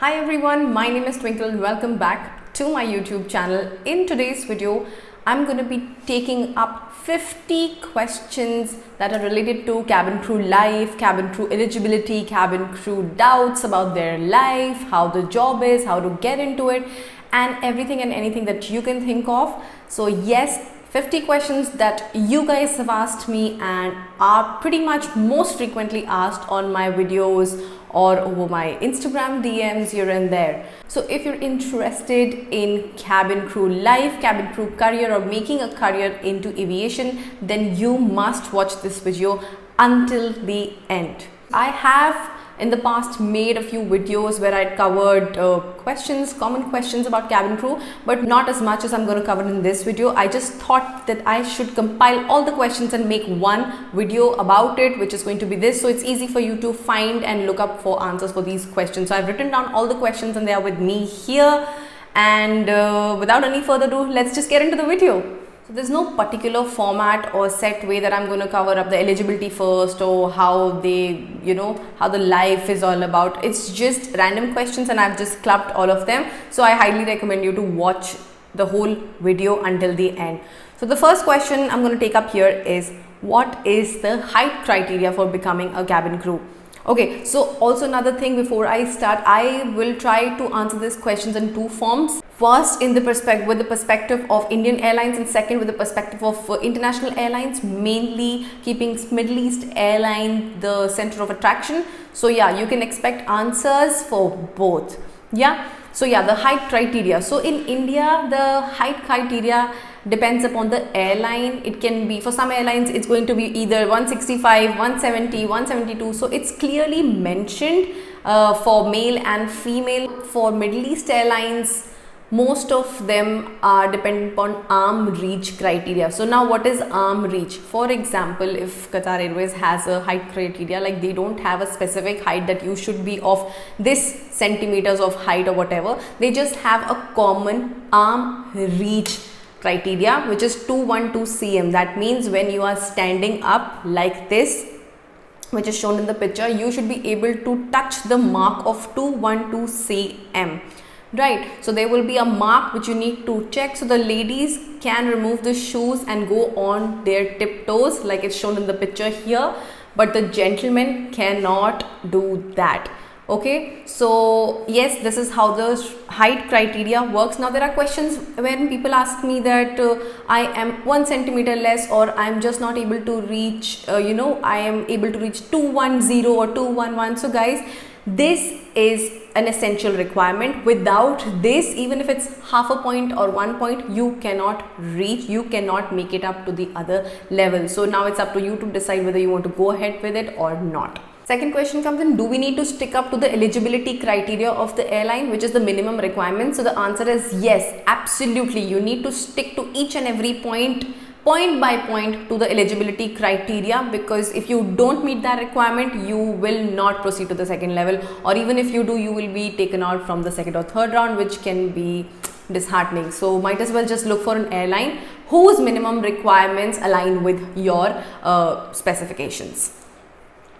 Hi everyone, my name is Twinkle and welcome back to my YouTube channel. In today's video, I'm going to be taking up 50 questions that are related to cabin crew life, cabin crew eligibility, cabin crew doubts about their life, how the job is, how to get into it, and everything and anything that you can think of. So yes, 50 questions that you guys have asked me and are pretty much most frequently asked on my videos or over my Instagram DMs here and there. So if you're interested in cabin crew life, cabin crew career, or making a career into aviation, then you must watch this video until the end. I have in the past made a few videos where I covered common questions about cabin crew, but not as much as I'm going to cover in this video. I just thought that I should compile all the questions and make one video about it, which is going to be this, so it's easy for you to find and look up for answers for these questions. So I've written down all the questions and they are with me here, and without any further ado, let's just get into the video. So there's no particular format or set way that I'm going to cover up the eligibility first, or how they, how the life is all about. It's just random questions and I've just clubbed all of them. So I highly recommend you to watch the whole video until the end. So the first question I'm going to take up here is, what is the height criteria for becoming a cabin crew? Okay, so also another thing before I start, I will try to answer these questions in two forms. First, with the perspective of Indian Airlines, and second with the perspective of international airlines, mainly keeping Middle East airline the center of attraction. So yeah, you can expect answers for both. Yeah. So yeah, the height criteria. So in India, the height criteria depends upon the airline. It can be, for some airlines, it's going to be either 165, 170, 172. So it's clearly mentioned for male and female. For Middle East airlines, most of them are dependent upon arm reach criteria. So now what is arm reach? For example, if Qatar Airways has a height criteria, like they don't have a specific height that you should be of this centimeters of height or whatever, they just have a common arm reach criteria, which is 212 cm. That means when you are standing up like this, which is shown in the picture, you should be able to touch the mark of 212 cm. Right, so there will be a mark which you need to check. So the ladies can remove the shoes and go on their tiptoes like it's shown in the picture here, but the gentlemen cannot do that. Okay, so yes, this is how the height criteria works. Now there are questions when people ask me that I am 1 centimeter less, or I'm just not able to reach, I am able to reach 210 or 211. So guys, this is an essential requirement. Without this, even if it's half a point or 1 point, you cannot reach, you cannot make it up to the other level. So now it's up to you to decide whether you want to go ahead with it or not. Second question comes in, do we need to stick up to the eligibility criteria of the airline, which is the minimum requirement? So the answer is yes, absolutely. You need to stick to each and every point by point to the eligibility criteria, because if you don't meet that requirement, you will not proceed to the second level, or even if you do, you will be taken out from the second or third round, which can be disheartening. So might as well just look for an airline whose minimum requirements align with your specifications.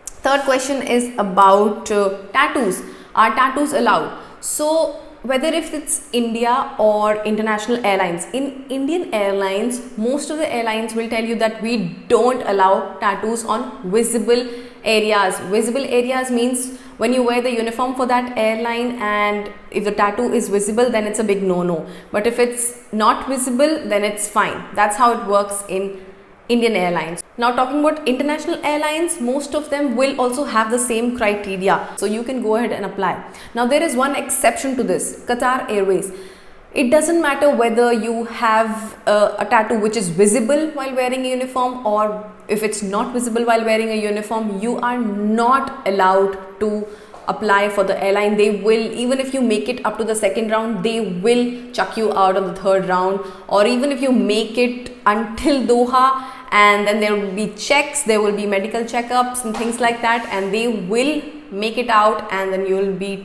Third question is about tattoos. Are tattoos allowed? So whether if it's India or international airlines, in Indian airlines, most of the airlines will tell you that we don't allow tattoos on visible areas. Visible areas means when you wear the uniform for that airline, and if the tattoo is visible, then it's a big no-no. But if it's not visible, then it's fine. That's how it works in Indian Airlines. Now talking about international airlines, most of them will also have the same criteria. So you can go ahead and apply. Now there is one exception to this, Qatar Airways. It doesn't matter whether you have a tattoo which is visible while wearing a uniform, or if it's not visible while wearing a uniform, you are not allowed to apply for the airline. They will, even if you make it up to the second round, they will chuck you out on the third round, or even if you make it until Doha, and then there will be checks, there will be medical checkups and things like that, and they will make it out and then you will be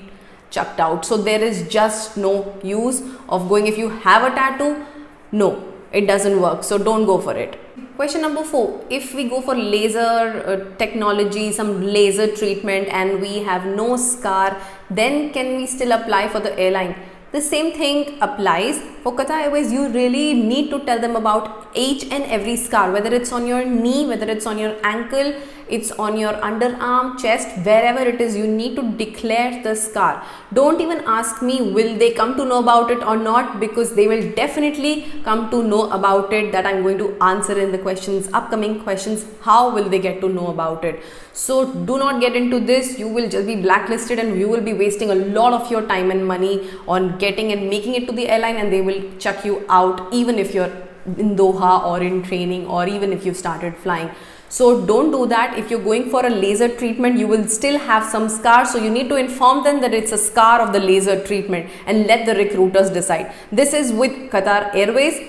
chucked out. So there is just no use of going if you have a tattoo. No, it doesn't work, so don't go for it. Question number 4, if we go for laser technology, some laser treatment, and we have no scar, then can we still apply for the airline? The same thing applies for Qatar Airways. You really need to tell them about each and every scar, whether it's on your knee, whether it's on your ankle, it's on your underarm, chest, wherever it is, you need to declare the scar. Don't even ask me will they come to know about it or not, because they will definitely come to know about it. That I'm going to answer in the questions, upcoming questions. How will they get to know about it? So do not get into this. You will just be blacklisted and you will be wasting a lot of your time and money on getting and making it to the airline, and they will chuck you out even if you're in Doha or in training, or even if you've started flying. So don't do that. If you're going for a laser treatment, you will still have some scars. So you need to inform them that it's a scar of the laser treatment and let the recruiters decide. This is with Qatar Airways.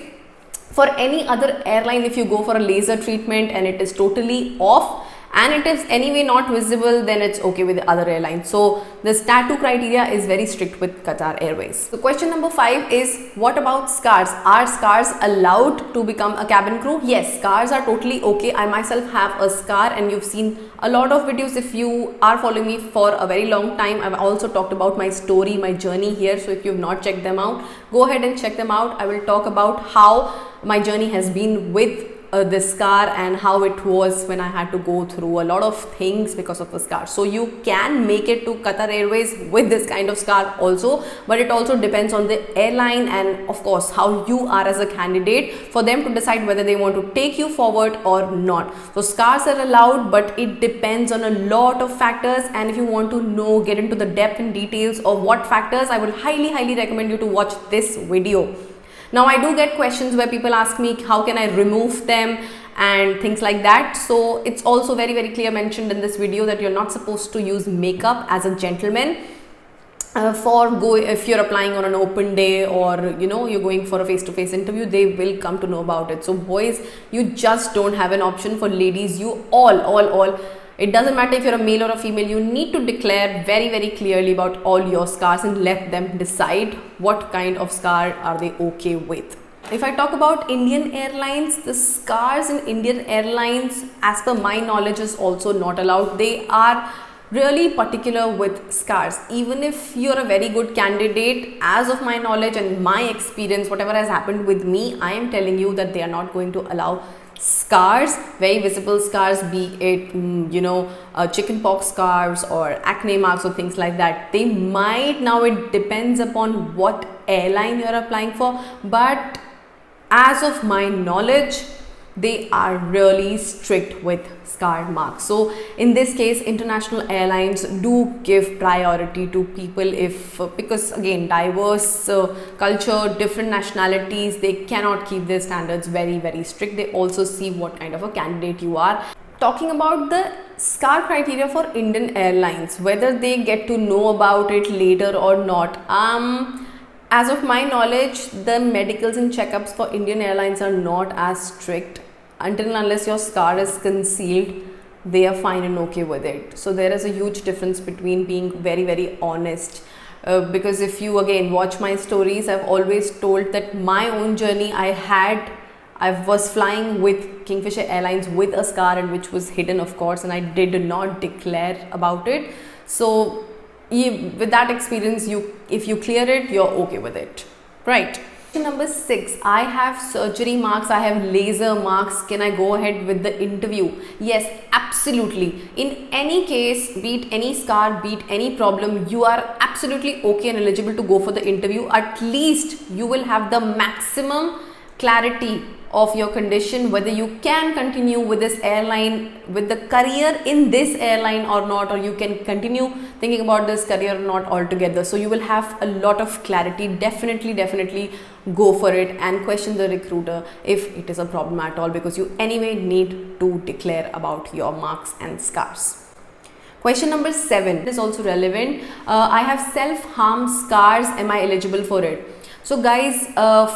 For any other airline, if you go for a laser treatment and it is totally off and it is anyway not visible, then it's okay with the other airlines. So this tattoo criteria is very strict with Qatar Airways. So question number 5 is, what about scars? Are scars allowed to become a cabin crew? Yes, scars are totally okay. I myself have a scar, and you've seen a lot of videos. If you are following me for a very long time, I've also talked about my story, my journey here. So if you've not checked them out, go ahead and check them out. I will talk about how my journey has been with this scar and how it was when I had to go through a lot of things because of the scar. So you can make it to Qatar Airways with this kind of scar also, but it also depends on the airline and of course how you are as a candidate, for them to decide whether they want to take you forward or not. So scars are allowed, but it depends on a lot of factors, and if you want to know, get into the depth and details of what factors, I would highly recommend you to watch this video. Now I do get questions where people ask me how can I remove them and things like that. So it's also very clear mentioned in this video that you're not supposed to use makeup as a gentleman if you're applying on an open day, or you're going for a face-to-face interview. They will come to know about it. So boys, you just don't have an option. For ladies, you all, it doesn't matter if you're a male or a female, you need to declare very clearly about all your scars and let them decide what kind of scar are they okay with. If I talk about Indian Airlines, the scars in Indian Airlines, as per my knowledge, is also not allowed. They are really particular with scars. Even if you're a very good candidate, as of my knowledge and my experience, whatever has happened with me, I am telling you that they are not going to allow scars, very visible scars, be it chickenpox scars or acne marks or things like that. They might, now it depends upon what airline you're applying for, but as of my knowledge, they are really strict with scar marks. So in this case, international airlines do give priority to people because again, diverse culture, different nationalities, they cannot keep their standards very strict. They also see what kind of a candidate you are. Talking about the scar criteria for Indian Airlines, whether they get to know about it later or not, as of my knowledge, the medicals and checkups for Indian Airlines are not as strict. Until and unless your scar is concealed, they are fine and okay with it. So there is a huge difference between being very honest. Because if you again watch my stories, I've always told that my own journey I was flying with Kingfisher Airlines with a scar, and which was hidden of course, and I did not declare about it. So with that experience, if you clear it, you're okay with it, right? Number 6, I have surgery marks, I have laser marks. Can I go ahead with the interview? Yes, absolutely. In any case, be it any scar, be it any problem, you are absolutely okay and eligible to go for the interview. At least you will have the maximum clarity of your condition, whether you can continue with this airline, with the career in this airline or not, or you can continue thinking about this career or not altogether. So you will have a lot of clarity. Definitely go for it and question the recruiter if it is a problem at all, because you anyway need to declare about your marks and scars. Question number 7 is also relevant. I have self-harm scars. Am I eligible for it? So guys,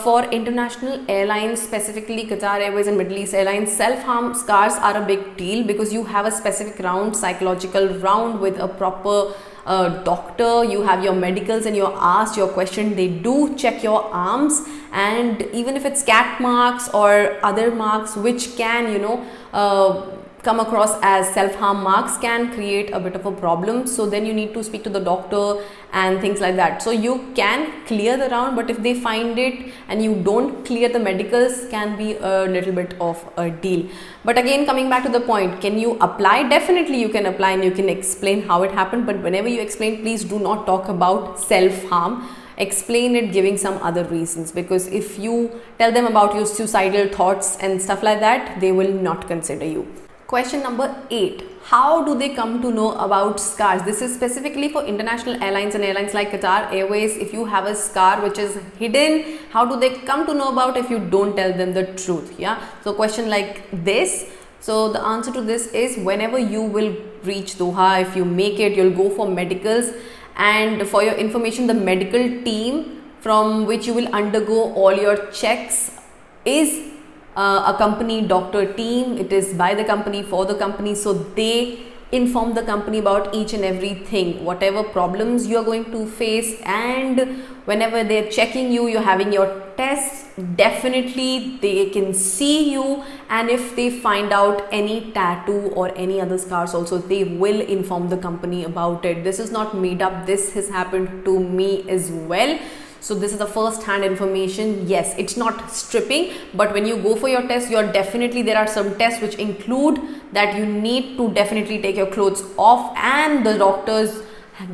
for international airlines, specifically Qatar Airways and Middle East Airlines, self-harm scars are a big deal, because you have a specific round, psychological round with a proper a doctor, you have your medicals and you're asked your question, they do check your arms, and even if it's cat marks or other marks which can, you know, come across as self-harm marks, can create a bit of a problem. So then you need to speak to the doctor and things like that. So you can clear the round, but if they find it and you don't clear the medicals, can be a little bit of a deal. But again, coming back to the point, can you apply? Definitely you can apply and you can explain how it happened, but whenever you explain, please do not talk about self-harm. Explain it giving some other reasons, because if you tell them about your suicidal thoughts and stuff like that, they will not consider you. Question number 8. How do they come to know about scars? This is specifically for international airlines and airlines like Qatar Airways. If you have a scar which is hidden, how do they come to know about if you don't tell them the truth? Yeah. So question like this. So the answer to this is, whenever you will reach Doha, if you make it, you'll go for medicals. And for your information, the medical team from which you will undergo all your checks is a company doctor team. It is by the company for the company, so they inform the company about each and everything, whatever problems you are going to face. And whenever they're checking you, you're having your tests, definitely they can see you, and if they find out any tattoo or any other scars also, they will inform the company about it. This is not made up, this has happened to me as well. So this is the first hand information. Yes, it's not stripping, but when you go for your test, you're definitely, there are some tests which include that you need to definitely take your clothes off, and the doctors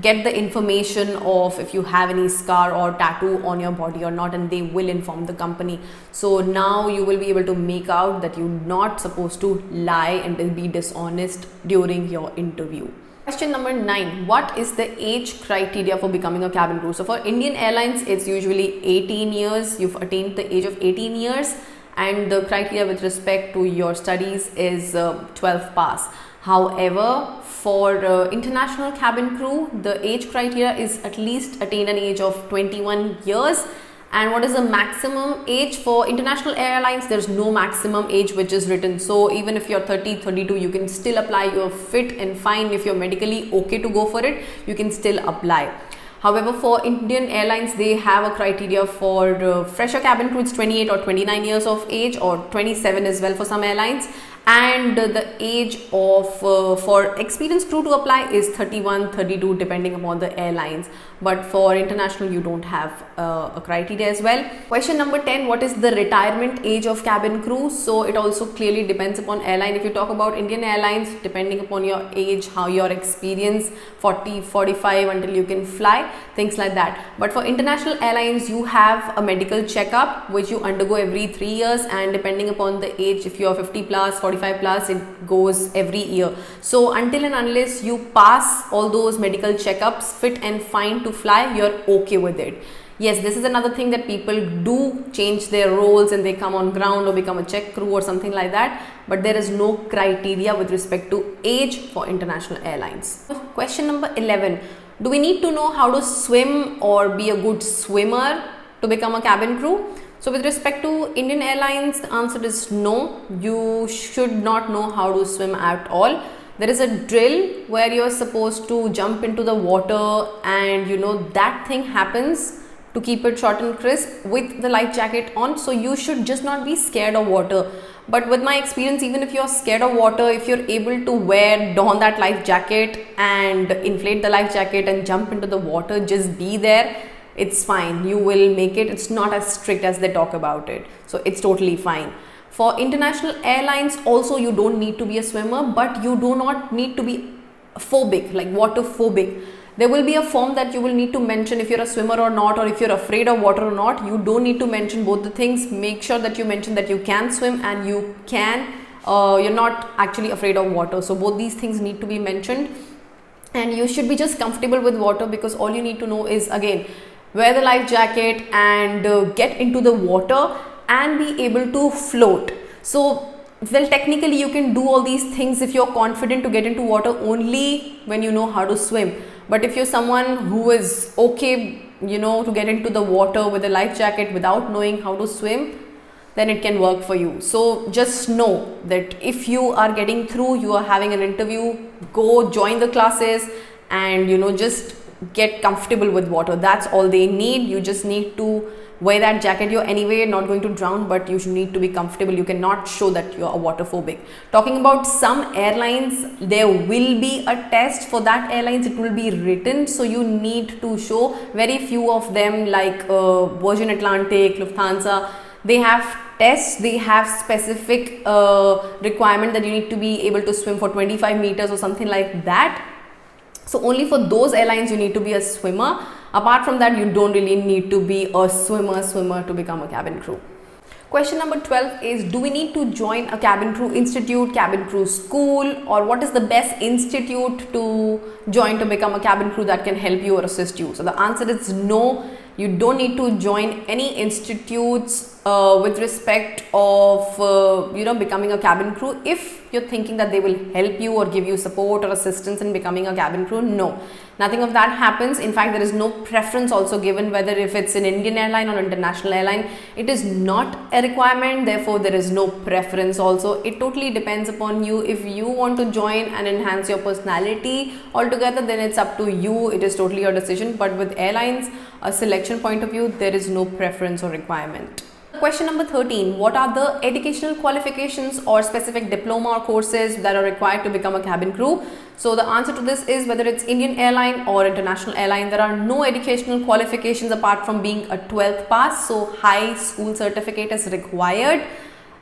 get the information of if you have any scar or tattoo on your body or not, and they will inform the company. So now you will be able to make out that you're not supposed to lie and be dishonest during your interview. Question number 9. What is the age criteria for becoming a cabin crew? So for Indian Airlines, it's usually 18 years. You've attained the age of 18 years, and the criteria with respect to your studies is 12 pass. However, for international cabin crew, the age criteria is at least attain an age of 21 years. And what is the maximum age for international airlines? There's no maximum age which is written. So even if you're 30, 32, you can still apply. You're fit and fine. If you're medically okay to go for it, you can still apply. However, for Indian Airlines, they have a criteria for fresher cabin crew. It's 28 or 29 years of age, or 27 as well for some airlines. And the age of for experienced crew to apply is 31, 32 depending upon the airlines. But for international, you don't have a criteria as well. Question number 10. What is the retirement age of cabin crew? So it also clearly depends upon airline. If you talk about Indian Airlines, depending upon your age, how your experience, 40, 45 until you can fly, things like that. But for international airlines, you have a medical checkup which you undergo every 3 years, and depending upon the age, if you are 50 plus, 45 plus, it goes every year. So until and unless you pass all those medical checkups fit and fine to fly, you're okay with it. Yes, this is another thing that people do change their roles and they come on ground or become a check crew or something like that, but there is no criteria with respect to age for international airlines. Question number 11. Do we need to know how to swim or be a good swimmer to become a cabin crew? So with respect to Indian Airlines, the answer is no. You should not know how to swim at all. There is a drill where you're supposed to jump into the water, and you know that thing happens to keep it short and crisp with the life jacket on. So you should just not be scared of water. But with my experience, even if you're scared of water, if you're able to don that life jacket and inflate the life jacket and jump into the water, just be there, it's fine. You will make it. It's not as strict as they talk about it. So it's totally fine. For international airlines also, you don't need to be a swimmer, but you do not need to be phobic, like water phobic. There will be a form that you will need to mention if you're a swimmer or not, or if you're afraid of water or not. You don't need to mention both the things. Make sure that you mention that you can swim and you can, you're not actually afraid of water. So both these things need to be mentioned, and you should be just comfortable with water, because all you need to know is, again, wear the life jacket and get into the water and be able to float. So well, technically you can do all these things if you're confident to get into water only when you know how to swim. But if you're someone who is okay, you know, to get into the water with a life jacket without knowing how to swim, then it can work for you. So just know that if you are getting through, you are having an interview, go join the classes and just get comfortable with water. That's all they need. You just need to wear that jacket. You're anyway not going to drown, but you should need to be comfortable. You cannot show that you're a waterphobic. Talking about some airlines, there will be a test for that airlines. It will be written, so you need to show. Very few of them, like Virgin Atlantic, Lufthansa, they have tests. They have specific requirement that you need to be able to swim for 25 meters or something like that. So only for those airlines you need to be a swimmer. Apart from that, you don't really need to be a swimmer to become a cabin crew. Question number 12 is, do we need to join a cabin crew institute, cabin crew school, or what is the best institute to join to become a cabin crew that can help you or assist you? So the answer is no. You don't need to join any institutes with respect of becoming a cabin crew. If you're thinking that they will help you or give you support or assistance in becoming a cabin crew, no, nothing of that happens. In fact, there is no preference also given whether if it's an Indian airline or international airline. It is not a requirement, therefore there is no preference also. It totally depends upon you. If you want to join and enhance your personality altogether, then it's up to you. It is totally your decision. But with airlines, a selection point of view, there is no preference or requirement. Question number 13, what are the educational qualifications or specific diploma or courses that are required to become a cabin crew? So the answer to this is, whether it's Indian airline or international airline, there are no educational qualifications apart from being a 12th pass. So high school certificate is required.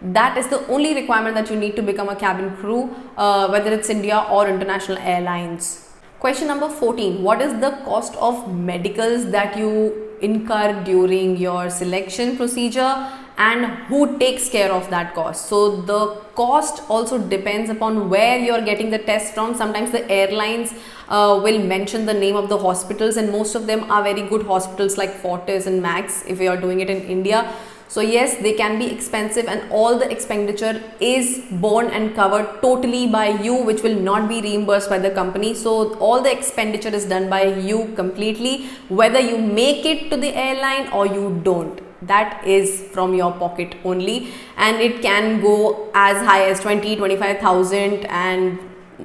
That is the only requirement that you need to become a cabin crew, whether it's India or international airlines. Question number 14, what is the cost of medicals that you incur during your selection procedure, and who takes care of that cost? So the cost also depends upon where you're getting the test from. Sometimes the airlines will mention the name of the hospitals, and most of them are very good hospitals like Fortis and Max if you are doing it in India. So yes, they can be expensive, and all the expenditure is borne and covered totally by you, which will not be reimbursed by the company. So all the expenditure is done by you completely, whether you make it to the airline or you don't. That is from your pocket only, and it can go as high as 20-25,000 and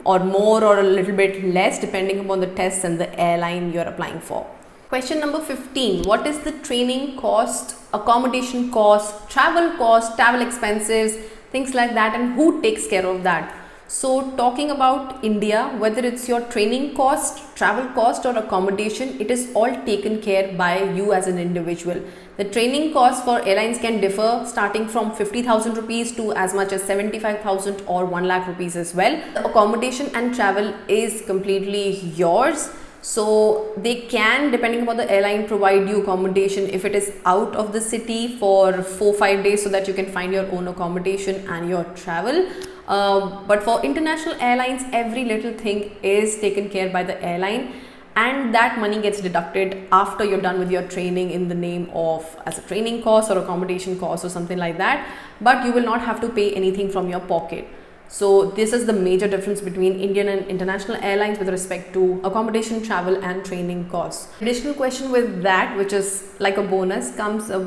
or more, or a little bit less depending upon the tests and the airline you're applying for. Question number 15, what is the training cost, accommodation cost, travel expenses, things like that, and who takes care of that? So talking about India, whether it's your training cost, travel cost or accommodation, it is all taken care by you as an individual. The training cost for airlines can differ starting from 50,000 rupees to as much as 75,000 or 1 lakh rupees as well. The accommodation and travel is completely yours. So they can, depending upon the airline, provide you accommodation if it is out of the city for 4-5 days, so that you can find your own accommodation and your travel. But for international airlines, every little thing is taken care by the airline, and that money gets deducted after you're done with your training in the name of as a training cost or accommodation cost or something like that. But you will not have to pay anything from your pocket. So this is the major difference between Indian and international airlines with respect to accommodation, travel and training costs. Additional question with that, which is like a bonus,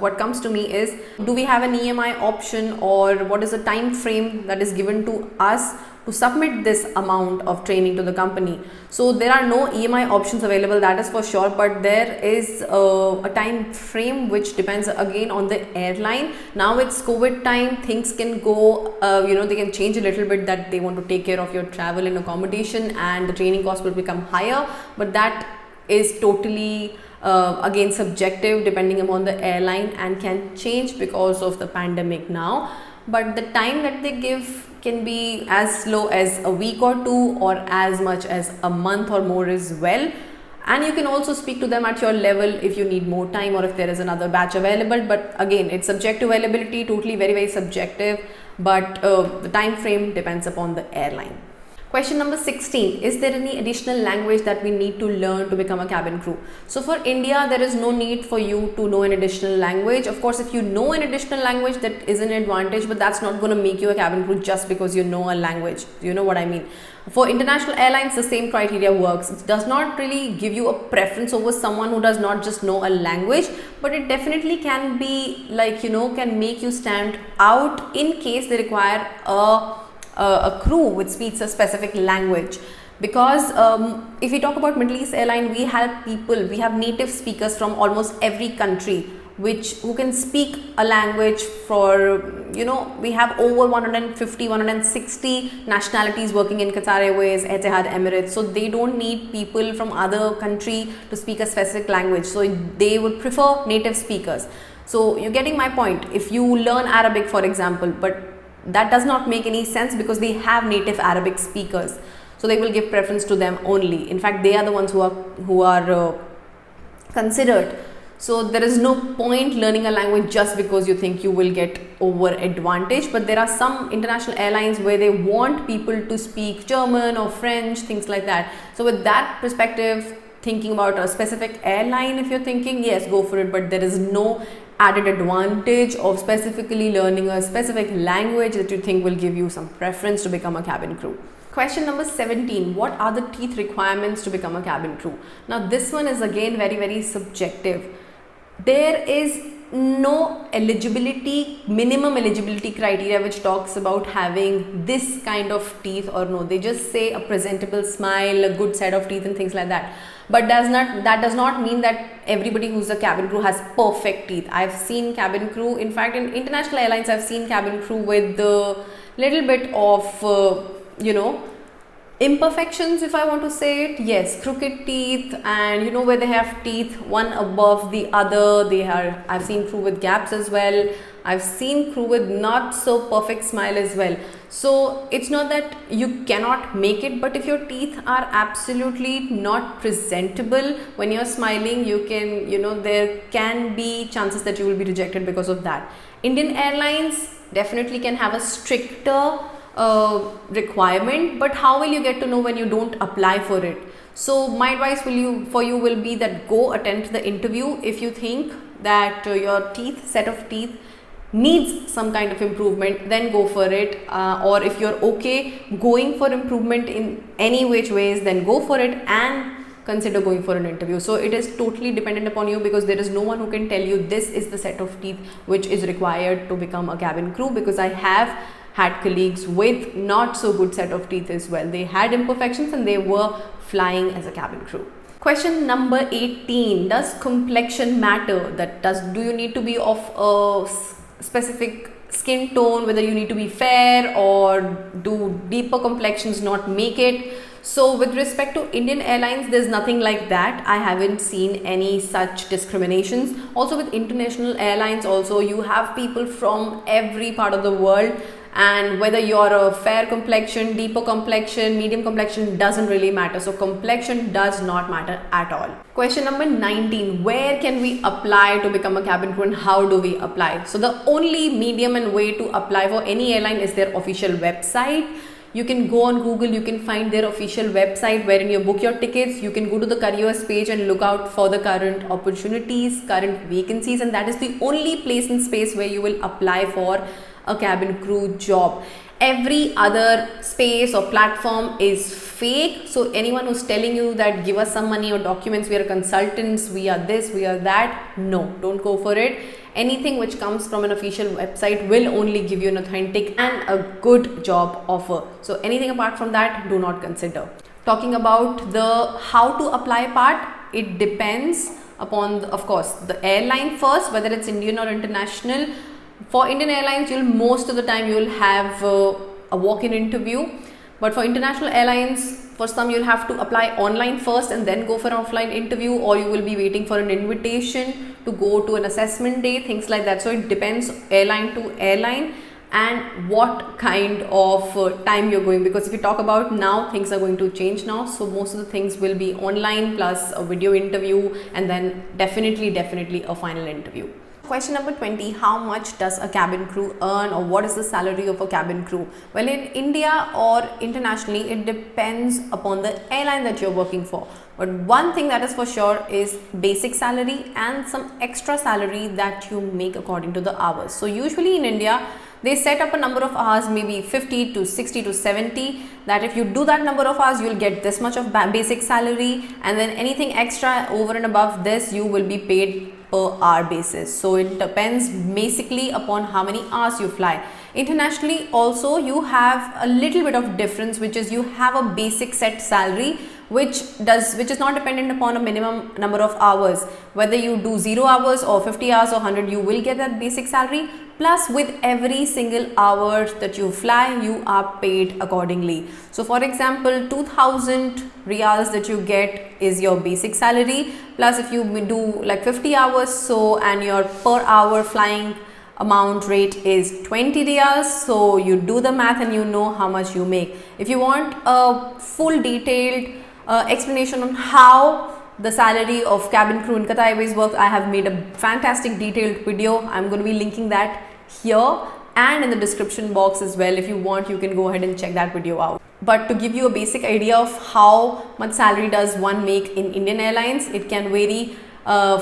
what comes to me is, do we have an EMI option, or what is the time frame that is given to us to submit this amount of training to the company? So there are no EMI options available, that is for sure, but there is a time frame which depends again on the airline. Now it's COVID time, things can go, they can change a little bit, that they want to take care of your travel and accommodation, and the training cost will become higher, but that is totally again subjective depending upon the airline and can change because of the pandemic now. But the time that they give can be as low as a week or two, or as much as a month or more as well. And you can also speak to them at your level if you need more time, or if there is another batch available. But again, it's subject to availability, totally very subjective, but the time frame depends upon the airline. Question number 16, is there any additional language that we need to learn to become a cabin crew? So for India, there is no need for you to know an additional language. Of course, if you know an additional language, that is an advantage, but that's not going to make you a cabin crew just because you know a language. You know what I mean? For international airlines, the same criteria works. It does not really give you a preference over someone who does not just know a language, but it definitely can be like, can make you stand out in case they require a crew which speaks a specific language. because if we talk about Middle East Airline, we have people, we have native speakers from almost every country who can speak a language for, we have over 150, 160 nationalities working in Qatar Airways, Etihad, Emirates. So they don't need people from other country to speak a specific language. So they would prefer native speakers. So you're getting my point. If you learn Arabic, for example, but that does not make any sense because they have native Arabic speakers. So they will give preference to them only. In fact, they are the ones who are considered. So there is no point learning a language just because you think you will get over advantage. But there are some international airlines where they want people to speak German or French, things like that. So with that perspective, thinking about a specific airline, if you're thinking, yes, go for it. But there is no added advantage of specifically learning a specific language that you think will give you some preference to become a cabin crew. Question number 17. What are the teeth requirements to become a cabin crew? Now this one is again very, very subjective. There is no minimum eligibility criteria which talks about having this kind of teeth or no. They just say a presentable smile, a good set of teeth and things like that. But that does not mean that everybody who's a cabin crew has perfect teeth. I've seen cabin crew, in fact in international airlines, I've seen cabin crew with the little bit of, imperfections, if I want to say it. Yes, crooked teeth, and where they have teeth one above the other. I've seen crew with gaps as well. I've seen crew with not so perfect smile as well. So it's not that you cannot make it, but if your teeth are absolutely not presentable when you're smiling, you can, there can be chances that you will be rejected because of that. Indian Airlines definitely can have a stricter requirement, but how will you get to know when you don't apply for it? So my advice for you will be that go attend the interview. If you think that your set of teeth needs some kind of improvement, then go for it. Or if you're okay going for improvement in any which ways, then go for it and consider going for an interview. So it is totally dependent upon you, because there is no one who can tell you this is the set of teeth which is required to become a cabin crew, because I have had colleagues with not so good set of teeth as well. They had imperfections and they were flying as a cabin crew. Question number 18. Does complexion matter? Do you need to be of a specific skin tone, whether you need to be fair, or do deeper complexions not make it? So with respect to Indian Airlines, there's nothing like that. I haven't seen any such discriminations. Also with international airlines also, you have people from every part of the world, and whether you're a fair complexion, deeper complexion, medium complexion, doesn't really matter. So complexion does not matter at all. Question number 19. Where can we apply to become a cabin crew and how do we apply? So the only medium and way to apply for any airline is their official website. You can go on Google, you can find their official website wherein you book your tickets. You can go to the careers page and look out for the current opportunities, current vacancies, and that is the only place and space where you will apply for a cabin crew job. Every other space or platform is fake. So anyone who's telling you that give us some money or documents, we are consultants, we are this, we are that, no, don't go for it. Anything which comes from an official website will only give you an authentic and a good job offer. So anything apart from that, do not consider. Talking about the how to apply part, it depends upon, of course, the airline first, whether it's Indian or international. For Indian Airlines, most of the time you will have a walk-in interview. But for international airlines, for some you'll have to apply online first and then go for an offline interview, or you will be waiting for an invitation to go to an assessment day, things like that. So it depends airline to airline and what kind of time you're going, because if you talk about now, things are going to change now. So most of the things will be online plus a video interview and then definitely a final interview. Question number 20. How much does a cabin crew earn, or what is the salary of a cabin crew? Well, in India or internationally, it depends upon the airline that you're working for. But one thing that is for sure is basic salary and some extra salary that you make according to the hours. So usually in India, they set up a number of hours, maybe 50 to 60 to 70, that if you do that number of hours, you will get this much of basic salary, and then anything extra over and above this, you will be paid per hour basis. So it depends basically upon how many hours you fly. Internationally also you have a little bit of difference, which is you have a basic set salary which is not dependent upon a minimum number of hours. Whether you do 0 hours or 50 hours or 100, you will get that basic salary. Plus with every single hour that you fly, you are paid accordingly. So for example, 2000 riyals that you get is your basic salary, plus if you do like 50 hours and your per hour flying amount rate is 20 riyals, so you do the math and you know how much you make. If you want a full detailed explanation on how the salary of cabin crew in Qatar Airways works, I have made a fantastic detailed video. I'm going to be linking that here and in the description box as well. If you want, you can go ahead and check that video out. But to give you a basic idea of how much salary does one make in Indian Airlines, it can vary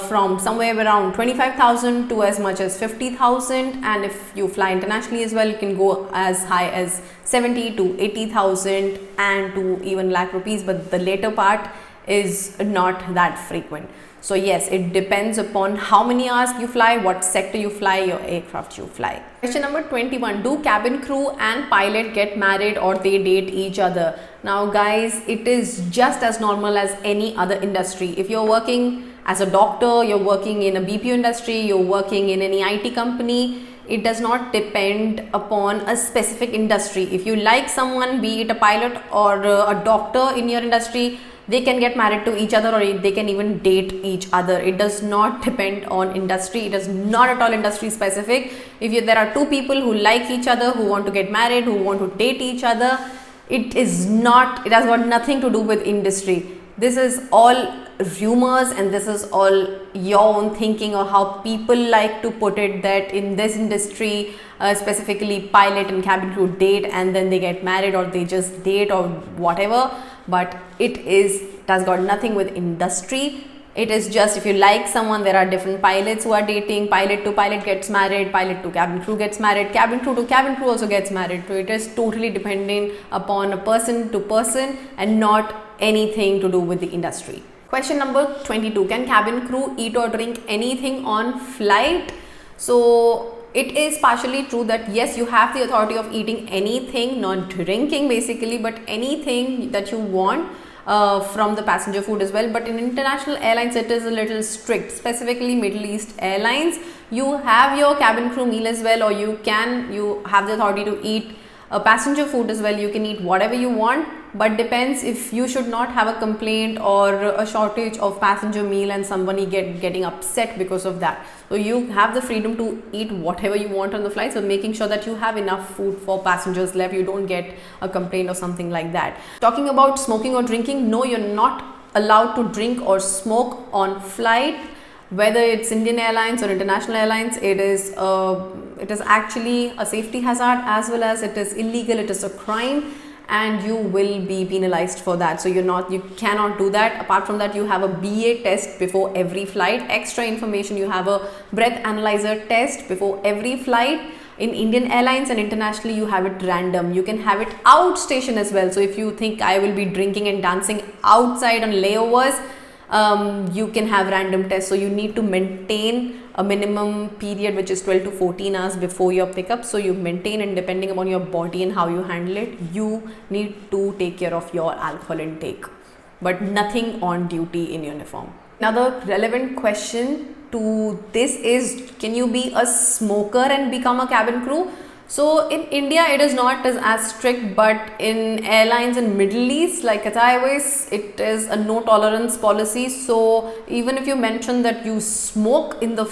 from somewhere around 25,000 to as much as 50,000, and if you fly internationally as well, it can go as high as 70 to 80,000 and to even lakh rupees, but the later part is not that frequent. So yes, it depends upon how many hours you fly, what sector you fly, your aircraft you fly. Question number 21. Do cabin crew and pilot get married or they date each other? Now guys, it is just as normal as any other industry. If you're working as a doctor, you're working in a BPO industry, you're working in any IT company, it does not depend upon a specific industry. If you like someone, be it a pilot or a doctor in your industry, they can get married to each other or they can even date each other. It does not depend on industry. It is not at all industry specific. If there are two people who like each other, who want to get married, who want to date each other, it has got nothing to do with industry. This is all rumors and this is all your own thinking or how people like to put it, that in this industry specifically pilot and cabin crew date and then they get married or they just date or whatever. But it has got nothing with industry. It is just if you like someone, there are different pilots who are dating, pilot to pilot gets married, pilot to cabin crew gets married, cabin crew to cabin crew also gets married. So it is totally depending upon a person to person and not anything to do with the industry. Question number 22. Can cabin crew eat or drink anything on flight? So it is partially true that yes, you have the authority of eating anything, not drinking basically, but anything that you want from the passenger food as well. But in international airlines, it is a little strict, specifically Middle East airlines. You have your cabin crew meal as well, or you have the authority to eat passenger food as well. You can eat whatever you want, but depends if you should not have a complaint or a shortage of passenger meal and somebody getting upset because of that. So you have the freedom to eat whatever you want on the flight, so making sure that you have enough food for passengers left, you don't get a complaint or something like that. Talking about smoking or drinking, no, you're not allowed to drink or smoke on flight. Whether it's Indian Airlines or International Airlines, it is actually a safety hazard as well as it is illegal, it is a crime and you will be penalized for that. So you cannot do that. Apart from that, you have a BA test before every flight. Extra information, you have a breath analyzer test before every flight. In Indian Airlines and internationally, you have it random. You can have it outstation as well. So if you think I will be drinking and dancing outside on layovers, you can have random tests. So you need to maintain a minimum period which is 12 to 14 hours before your pickup. So you maintain, and depending upon your body and how you handle it, you need to take care of your alcohol intake, but nothing on duty in uniform. Another relevant question to this is, can you be a smoker and become a cabin crew? So in India, it is not as strict, but in airlines in Middle East like Qatar Airways, it is a no tolerance policy. So even if you mention that you smoke in the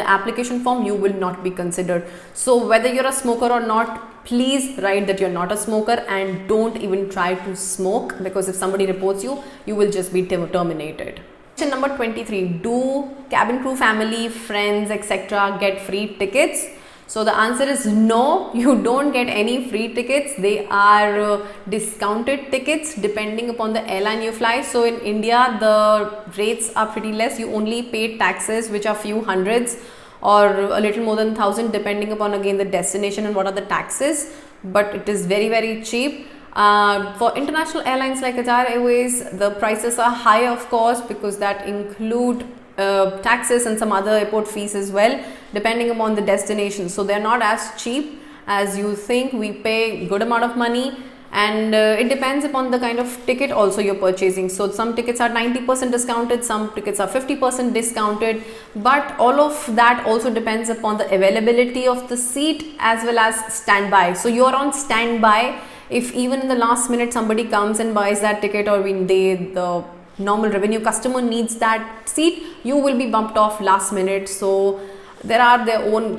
application form, you will not be considered. So whether you're a smoker or not, please write that you're not a smoker and don't even try to smoke, because if somebody reports you, you will just be terminated. Question number 23. Do cabin crew family, friends, etc. get free tickets? So the answer is no, you don't get any free tickets. They are discounted tickets depending upon the airline you fly. So in India, the rates are pretty less. You only pay taxes, which are few hundreds or a little more than 1,000, depending upon again the destination and what are the taxes. But it is very, very cheap. For international airlines like Qatar Airways, the prices are high, of course, because that include taxes and some other airport fees as well, depending upon the destination. So they're not as cheap, as you think. We pay good amount of money, and it depends upon the kind of ticket also you're purchasing. So some tickets are 90% discounted, some tickets are 50% discounted, but all of that also depends upon the availability of the seat as well as standby. So you're on standby. If even in the last minute somebody comes and buys that ticket, or when the normal revenue customer needs that seat, you will be bumped off last minute. So there are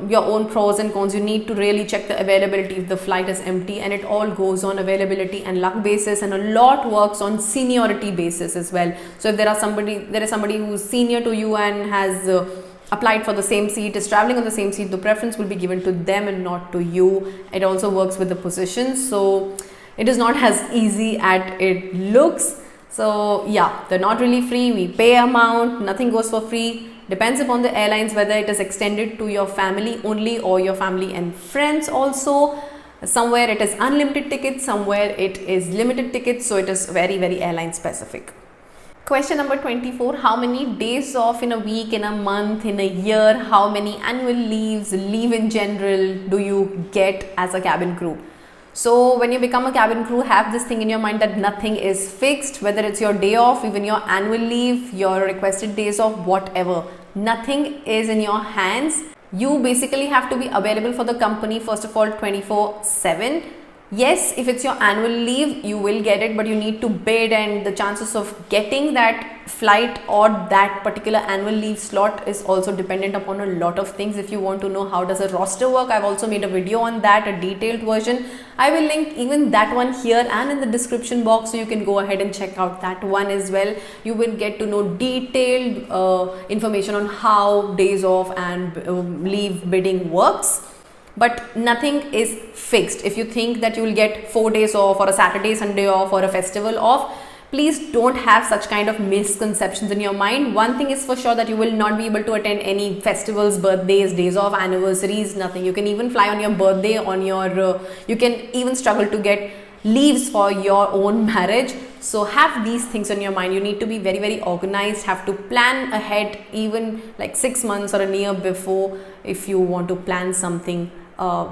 your own pros and cons. You need to really check the availability if the flight is empty, and it all goes on availability and luck basis, and a lot works on seniority basis as well. So if there is somebody who's senior to you and has applied for the same seat, is traveling on the same seat, the preference will be given to them and not to you. It also works with the position, so it is not as easy as it looks. So yeah, they're not really free. We pay amount, nothing goes for free. Depends upon the airlines whether it is extended to your family only or your family and friends also. Somewhere it is unlimited tickets, somewhere it is limited tickets, so it is very airline specific. Question number 24, how many days off in a week, in a month, in a year, how many annual leaves, leave in general do you get as a cabin crew? So when you become a cabin crew, have this thing in your mind that nothing is fixed, whether it's your day off, even your annual leave, your requested days off, whatever. Nothing is in your hands. You basically have to be available for the company, first of all, 24/7. Yes, if it's your annual leave, you will get it, but you need to bid, and the chances of getting that flight or that particular annual leave slot is also dependent upon a lot of things. If you want to know how does a roster work, I've also made a video on that, a detailed version. I will link even that one here and in the description box, so you can go ahead and check out that one as well. You will get to know detailed information on how days off and leave bidding works. But nothing is fixed. If you think that you will get 4 days off, or a Saturday, Sunday off, or a festival off, please don't have such kind of misconceptions in your mind. One thing is for sure, that you will not be able to attend any festivals, birthdays, days off, anniversaries, nothing. You can even fly on your birthday, you can even struggle to get leaves for your own marriage. So have these things in your mind. You need to be very organized, have to plan ahead, even like 6 months or a year before, if you want to plan something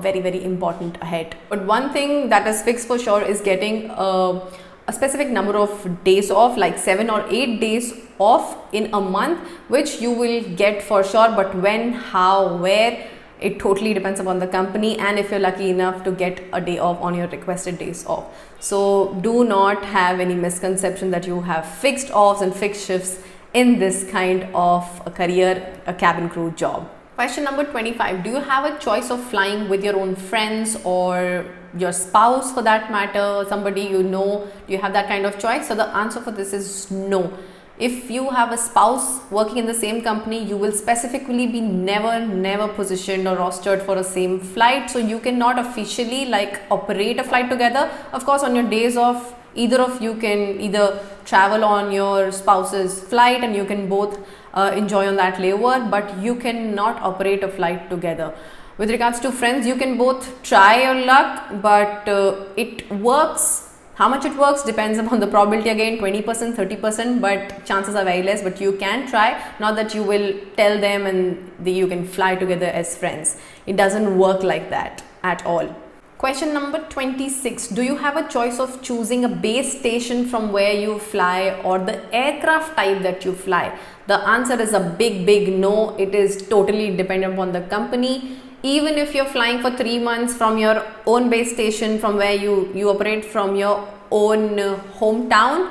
very important ahead. But one thing that is fixed for sure is getting a specific number of days off, like 7 or 8 days off in a month, which you will get for sure. But when, how, where, it totally depends upon the company, and if you're lucky enough to get a day off on your requested days off. So do not have any misconception that you have fixed offs and fixed shifts in this kind of a career, a cabin crew job. Question number 25, do you have a choice of flying with your own friends or your spouse for that matter, somebody you know? Do you have that kind of choice? So the answer for this is no. If you have a spouse working in the same company, you will specifically be never positioned or rostered for a same flight. So you cannot officially like operate a flight together. Of course, on your days off, either of you can either travel on your spouse's flight and you can both enjoy on that layover, but you cannot operate a flight together. With regards to friends, you can both try your luck, but it works. How much it works depends upon the probability, again 20%, 30%, but chances are very less. But you can try, not that you will tell them and you can fly together as friends. It doesn't work like that at all. Question number 26, do you have a choice of choosing a base station from where you fly or the aircraft type that you fly? The answer is a big no. It is totally dependent upon the company. Even if you're flying for 3 months from your own base station, from where you operate from your own hometown,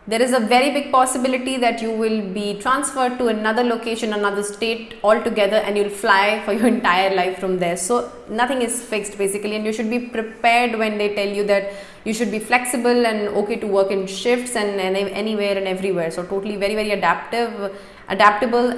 there is a very big possibility that you will be transferred to another location, another state altogether, and you'll fly for your entire life from there. So nothing is fixed basically, and you should be prepared when they tell you that you should be flexible and okay to work in shifts and anywhere and everywhere. So totally very adaptable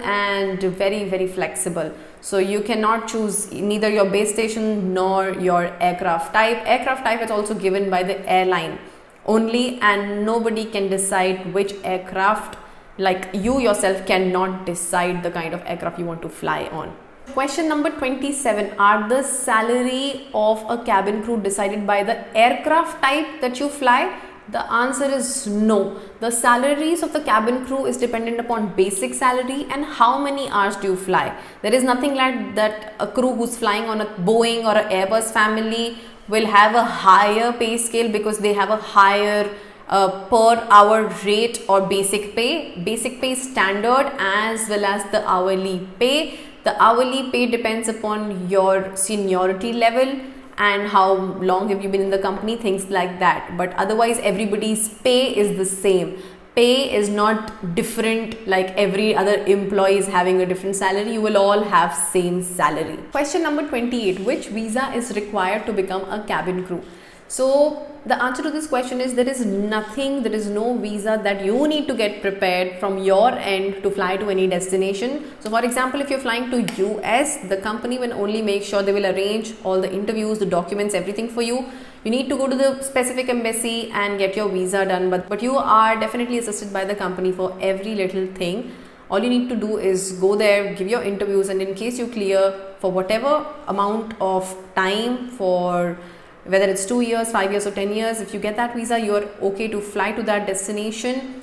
and very flexible. So you cannot choose neither your base station nor your aircraft type. Aircraft type is also given by the airline only, and nobody can decide which aircraft, like you yourself cannot decide the kind of aircraft you want to fly on. Question number 27, are the salary of a cabin crew decided by the aircraft type that you fly The answer is no. The salaries of the cabin crew is dependent upon basic salary and how many hours do you fly. There is nothing like that a crew who's flying on a Boeing or an Airbus family will have a higher pay scale because they have a higher per hour rate or basic pay. Basic pay is standard as well as the hourly pay. The hourly pay depends upon your seniority level and how long have you been in the company, things like that. But otherwise everybody's pay is the same. Pay is not different, like every other employee is having a different salary. You will all have same salary. Question number 28. Which visa is required to become a cabin crew? So the answer to this question is there is nothing, there is no visa that you need to get prepared from your end to fly to any destination. So for example, if you're flying to US, the company will only make sure they will arrange all the interviews, the documents, everything for you. You need to go to the specific embassy and get your visa done, but you are definitely assisted by the company for every little thing. All you need to do is go there, give your interviews, and in case you clear for whatever amount of time, for whether it's 2 years, 5 years or 10 years, if you get that visa, you are okay to fly to that destination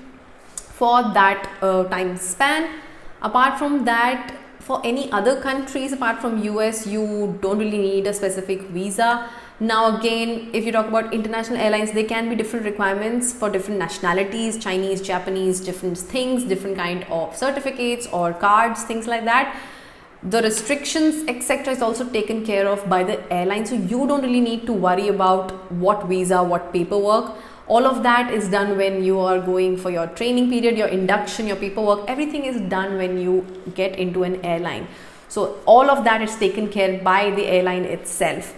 for that time span. Apart from that, for any other countries apart from US, you don't really need a specific visa. Now again, if you talk about international airlines, there can be different requirements for different nationalities, Chinese, Japanese, different things, different kind of certificates or cards, things like that. The restrictions etc is also taken care of by the airline, so you don't really need to worry about what visa, what paperwork. All of that is done when you are going for your training period, your induction, your paperwork, everything is done when you get into an airline. So all of that is taken care by the airline itself.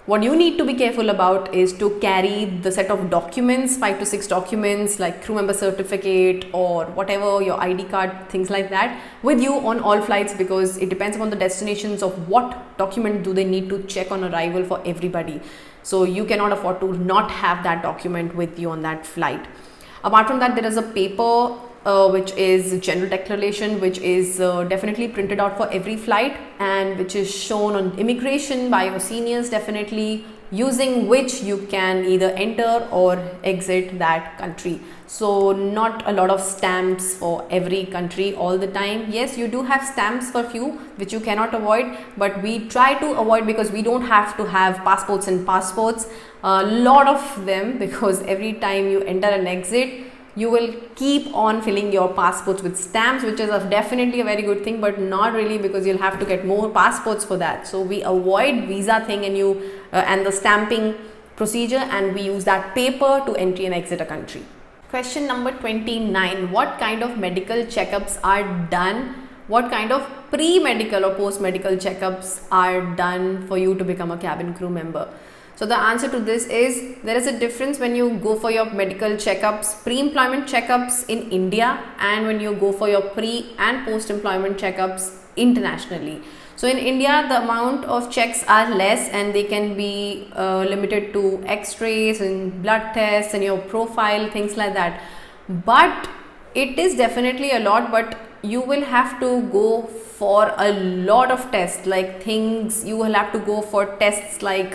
What you need to be careful about is to carry the set of documents, 5 to 6 documents like crew member certificate or whatever, your ID card, things like that with you on all flights, because it depends upon the destinations of what document do they need to check on arrival for everybody. So you cannot afford to not have that document with you on that flight. Apart from that, there is a paper which is general declaration, which is definitely printed out for every flight and which is shown on immigration by your seniors, definitely, using which you can either enter or exit that country. So not a lot of stamps for every country all the time. Yes, you do have stamps for few which you cannot avoid, but we try to avoid because we don't have to have passports and passports, a lot of them, because every time you enter and exit you will keep on filling your passports with stamps, which is definitely a very good thing, but not really, because you'll have to get more passports for that. So we avoid visa thing and the stamping procedure, and we use that paper to enter and exit a country. Question number 29. What kind of medical checkups are done? What kind of pre-medical or post-medical checkups are done for you to become a cabin crew member? So the answer to this is there is a difference when you go for your medical checkups, pre-employment checkups in India, and when you go for your pre and post-employment checkups internationally. So in India, the amount of checks are less and they can be limited to x-rays and blood tests and your profile, things like that. But it is definitely a lot, but you will have to go for a lot of tests, like things you will have to go for tests like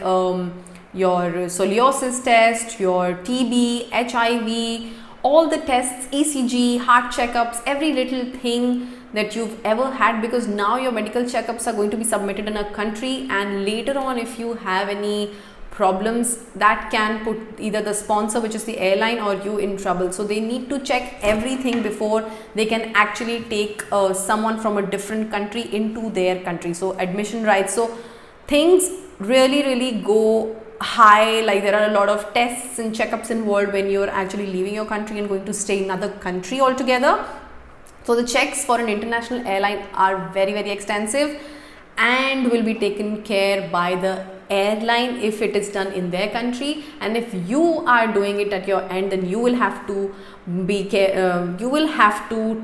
your scoliosis test, your TB, HIV, all the tests, ECG, heart checkups, every little thing that you've ever had, because now your medical checkups are going to be submitted in a country, and later on if you have any problems, that can put either the sponsor, which is the airline, or you in trouble. So they need to check everything before they can actually take someone from a different country into their country. So admission rights, so things really go high, like there are a lot of tests and checkups involved when you're actually leaving your country and going to stay in another country altogether. So the checks for an international airline are very extensive and will be taken care by the airline if it is done in their country, and if you are doing it at your end, then you will have to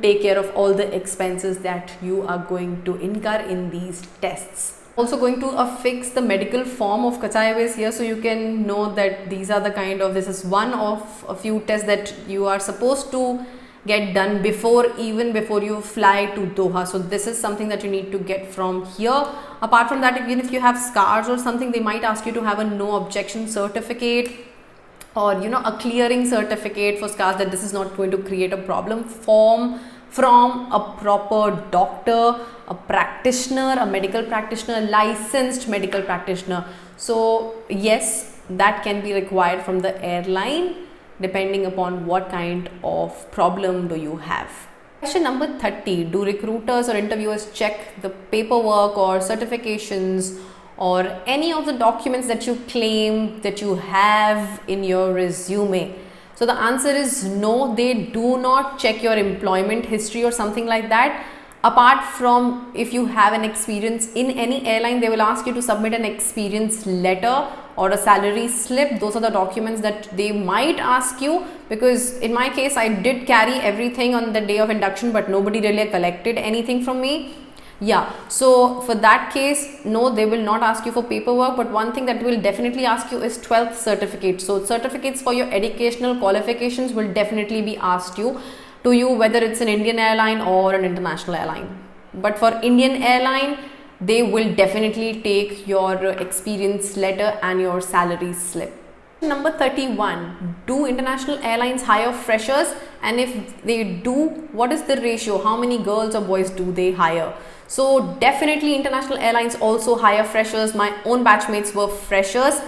take care of all the expenses that you are going to incur in these tests. Also going to affix the medical form of Qatar Airways here, so you can know that these are the kind of, this is one of a few tests that you are supposed to get done even before you fly to Doha. So this is something that you need to get from here. Apart from that, even if you have scars or something, they might ask you to have a no objection certificate, or a clearing certificate for scars that this is not going to create a problem form from a proper doctor, a practitioner, a medical practitioner, licensed medical practitioner. So yes, that can be required from the airline depending upon what kind of problem do you have. Question number 30. Do recruiters or interviewers check the paperwork or certifications or any of the documents that you claim that you have in your resume? So the answer is no, they do not check your employment history or something like that. Apart from if you have an experience in any airline, they will ask you to submit an experience letter or a salary slip. Those are the documents that they might ask you, because in my case I did carry everything on the day of induction, but nobody really collected anything from me. Yeah, so for that case, no, they will not ask you for paperwork, but one thing that will definitely ask you is 12th certificate. So certificates for your educational qualifications will definitely be asked to you, whether it's an Indian airline or an international airline. But for Indian airline, they will definitely take your experience letter and your salary slip. Number 31. Do international airlines hire freshers? And if they do, what is the ratio? How many girls or boys do they hire? So definitely international airlines also hire freshers. My own batchmates were freshers.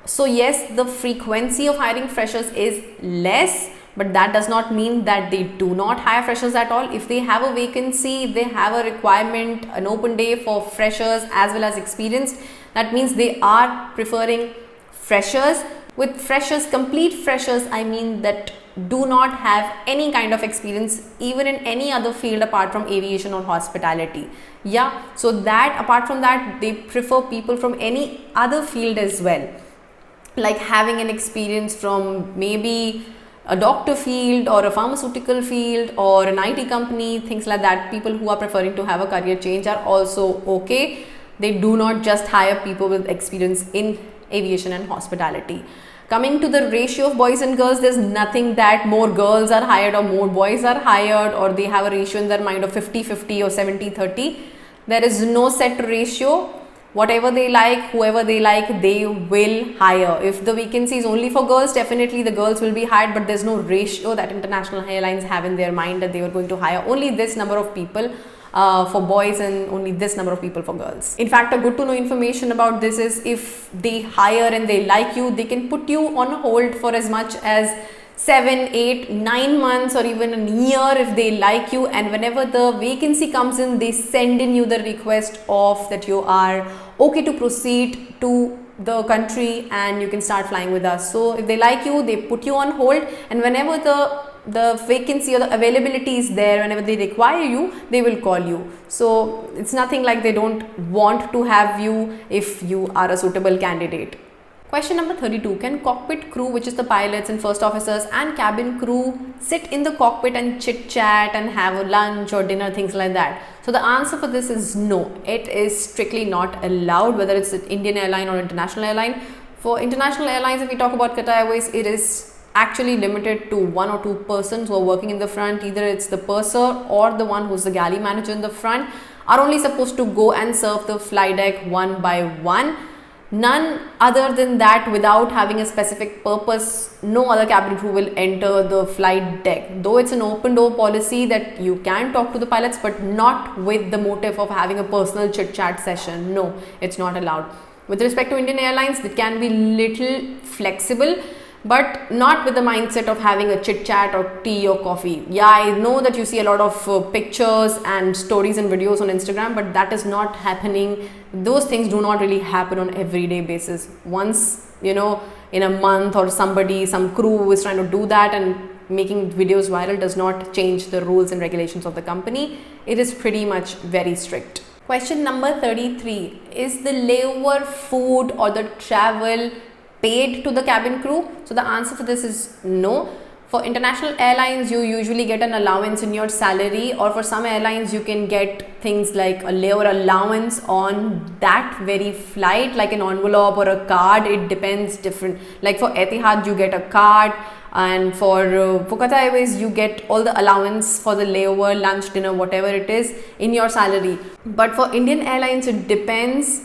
So yes, the frequency of hiring freshers is less, but that does not mean that they do not hire freshers at all. If they have a vacancy, if they have a requirement, an open day for freshers as well as experienced, that means they are preferring freshers. With freshers, complete freshers, I mean that do not have any kind of experience even in any other field apart from aviation or hospitality. Yeah, so that apart from that, they prefer people from any other field as well, like having an experience from maybe a doctor field or a pharmaceutical field or an IT company, things like that. People who are preferring to have a career change are also okay. They do not just hire people with experience in aviation and hospitality. Coming to the ratio of boys and girls, there's nothing that more girls are hired or more boys are hired, or they have a ratio in their mind of 50-50 or 70-30. There is no set ratio. Whatever they like, whoever they like, they will hire. If the vacancy is only for girls, definitely the girls will be hired, but there's no ratio that international airlines have in their mind that they are going to hire only this number of people for boys and only this number of people for girls. In fact, a good to know information about this is if they hire and they like you, they can put you on hold for as much as 7, 8, 9 months or even a year if they like you, and whenever the vacancy comes in, they send in you the request of that you are okay to proceed to the country and you can start flying with us. So if they like you, they put you on hold, and whenever the vacancy or the availability is there, whenever they require you, they will call you. So it's nothing like they don't want to have you if you are a suitable candidate. Question number 32. Can cockpit crew, which is the pilots and first officers and cabin crew, sit in the cockpit and chit chat and have a lunch or dinner, things like that? So the answer for this is no. It is strictly not allowed, whether it's an Indian airline or international airline. For international airlines, if we talk about Qatar Airways, it is actually limited to 1 or 2 persons who are working in the front. Either it's the purser or the one who's the galley manager in the front are only supposed to go and serve the flight deck one by one. None other than that, without having a specific purpose, no other cabin crew will enter the flight deck. Though it's an open door policy that you can talk to the pilots, but not with the motive of having a personal chit chat session. No, it's not allowed. With respect to Indian Airlines, it can be little flexible, but not with the mindset of having a chit chat or tea or coffee. Yeah, I know that you see a lot of pictures and stories and videos on Instagram, but that is not happening. Those things do not really happen on everyday basis. Once, in a month or some crew is trying to do that and making videos viral does not change the rules and regulations of the company. It is pretty much very strict. Question number 33. Is the layover food or the travel paid to the cabin crew? So the answer for this is no. For international airlines, you usually get an allowance in your salary, or for some airlines you can get things like a layover allowance on that very flight, like an envelope or a card. It depends different. Like for Etihad you get a card, and for Qatar Airways you get all the allowance for the layover, lunch, dinner, whatever it is in your salary. But for Indian Airlines it depends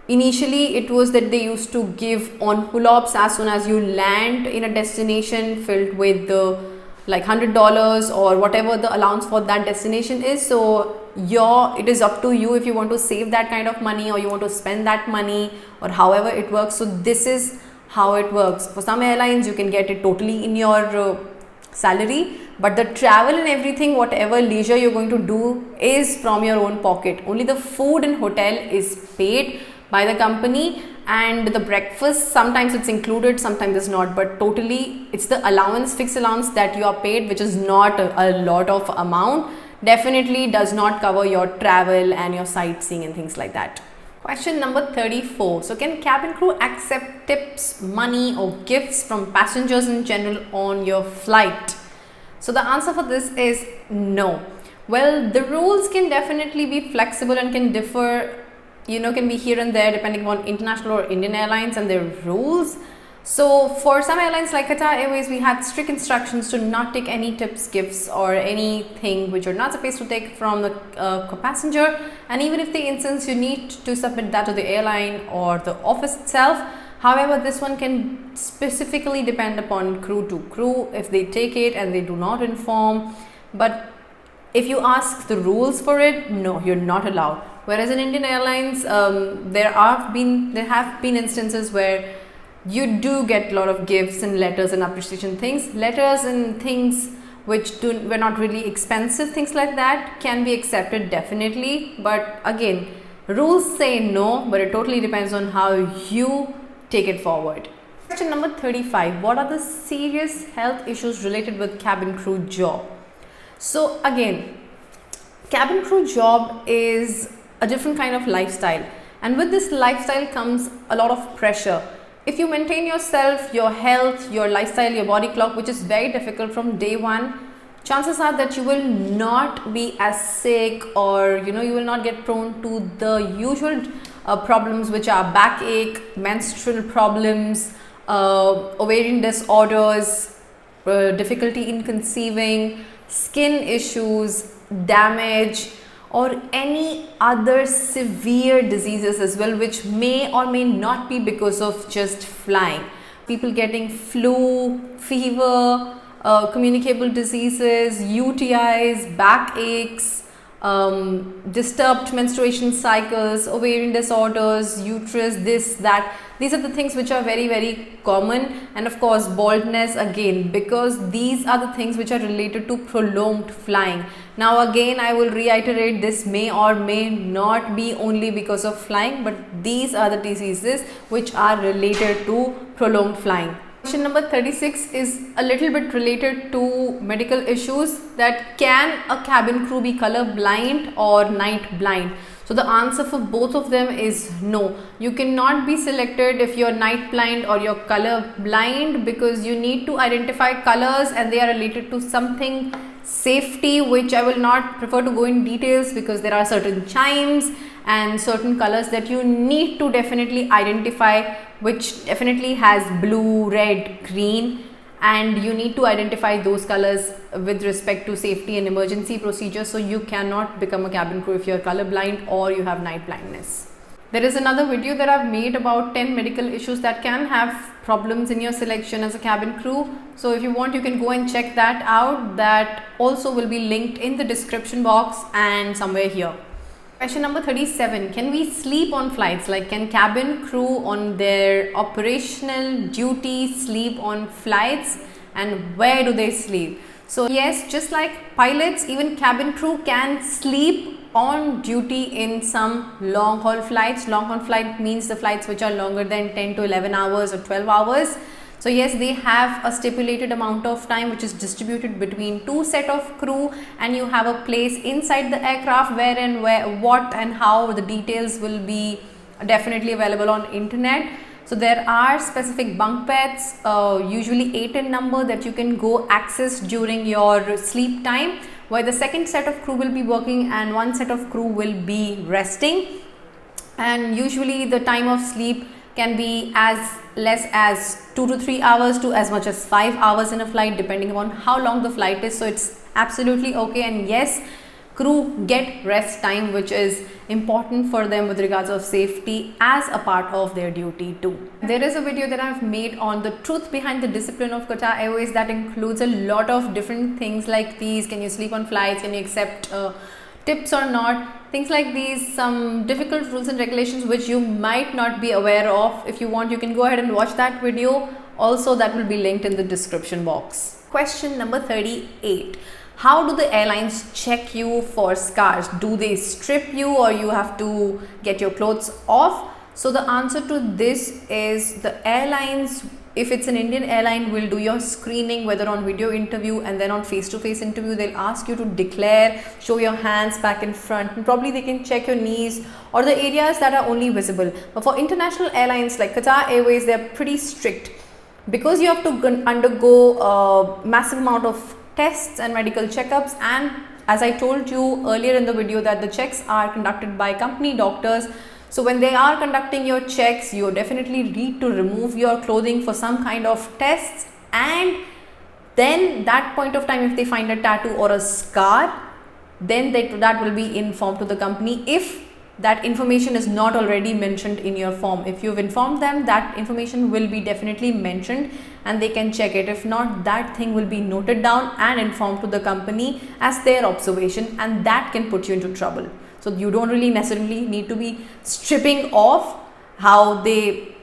Initially, it was that they used to give on pull-ups as soon as you land in a destination filled with the like $100 or whatever the allowance for that destination is. So it is up to you if you want to save that kind of money or you want to spend that money or however it works. So this is how it works. For some airlines, you can get it totally in your salary, but the travel and everything, whatever leisure you're going to do, is from your own pocket. Only the food and hotel is paid by the company, and the breakfast, sometimes it's included, sometimes it's not, but totally it's the allowance, fixed allowance that you are paid, which is not a lot of amount. Definitely does not cover your travel and your sightseeing and things like that. Question number 34. So can cabin crew accept tips, money or gifts from passengers in general on your flight? So the answer for this is no. Well, the rules can definitely be flexible and can differ, can be here and there depending on international or Indian airlines and their rules. So for some airlines like Qatar Airways, we had strict instructions to not take any tips, gifts or anything which you're not supposed to take from the passenger, and even if they insist, you need to submit that to the airline or the office itself. However, this one can specifically depend upon crew to crew if they take it and they do not inform. But if you ask the rules for it, no, you're not allowed. Whereas in Indian Airlines, there have been instances where you do get a lot of gifts and letters and appreciation things. Letters and things which were not really expensive, things like that can be accepted definitely. But again, rules say no, but it totally depends on how you take it forward. Question number 35. What are the serious health issues related with cabin crew job? So again, cabin crew job is a different kind of lifestyle, and with this lifestyle comes a lot of pressure. If you maintain yourself, your health, your lifestyle, your body clock, which is very difficult from day one, chances are that you will not be as sick, or you will not get prone to the usual problems, which are backache, menstrual problems, ovarian disorders, difficulty in conceiving, skin issues, damage, or any other severe diseases as well, which may or may not be because of just flying. People getting flu, fever, communicable diseases, UTIs, backaches, disturbed menstruation cycles, ovarian disorders, uterus, this, that. These are the things which are very, very common. And of course, baldness again, because these are the things which are related to prolonged flying. Now again, I will reiterate, this may or may not be only because of flying, but these are the diseases which are related to prolonged flying. Question number 36 is a little bit related to medical issues, that can a cabin crew be color blind or night blind? So the answer for both of them is no. You cannot be selected if you're night blind or you're color blind, because you need to identify colors and they are related to something safety, which I will not prefer to go in details, because there are certain chimes and certain colors that you need to definitely identify, which definitely has blue, red, green, and you need to identify those colors with respect to safety and emergency procedures. So you cannot become a cabin crew if you're colorblind or you have night blindness. There is another video that I've made about 10 medical issues that can have problems in your selection as a cabin crew. So if you want, you can go and check that out. That also will be linked in the description box and somewhere here. Question number 37. Can we sleep on flights? Like, can cabin crew on their operational duty sleep on flights, and where do they sleep? So yes, just like pilots, even cabin crew can sleep on duty in some long haul flights. Long haul flight means the flights which are longer than 10 to 11 hours or 12 hours. So yes, they have a stipulated amount of time which is distributed between two set of crew, and you have a place inside the aircraft wherein what and how the details will be definitely available on internet. So there are specific bunk beds, usually 8 in number, that you can go access during your sleep time, where the second set of crew will be working and one set of crew will be resting. And usually the time of sleep can be as less as 2 to 3 hours to as much as 5 hours in a flight, depending on how long the flight is. So it's absolutely okay. And yes, crew get rest time, which is important for them with regards of safety as a part of their duty too. There is a video that I've made on the truth behind the discipline of Qatar Airways that includes a lot of different things like these. Can you sleep on flights? Can you accept tips or not? Things like these, some difficult rules and regulations which you might not be aware of. If you want, you can go ahead and watch that video. Also, that will be linked in the description box. Question number 38. How do the airlines check you for scars? Do they strip you or you have to get your clothes off? So the answer to this is the airlines, if it's an Indian airline, will do your screening, whether on video interview and then on face-to-face interview. They'll ask you to declare, show your hands back in front, and probably they can check your knees or the areas that are only visible. But for international airlines like Qatar Airways, they're pretty strict because you have to undergo a massive amount of tests and medical checkups, and as I told you earlier in the video that the checks are conducted by company doctors. So when they are conducting your checks, you definitely need to remove your clothing for some kind of tests, and then that point of time, if they find a tattoo or a scar, then that will be informed to the company if that information is not already mentioned in your form. If you've informed them, that information will be definitely mentioned and they can check it. If not, that thing will be noted down and informed to the company as their observation, and that can put you into trouble. So you don't really necessarily need to be stripping off how they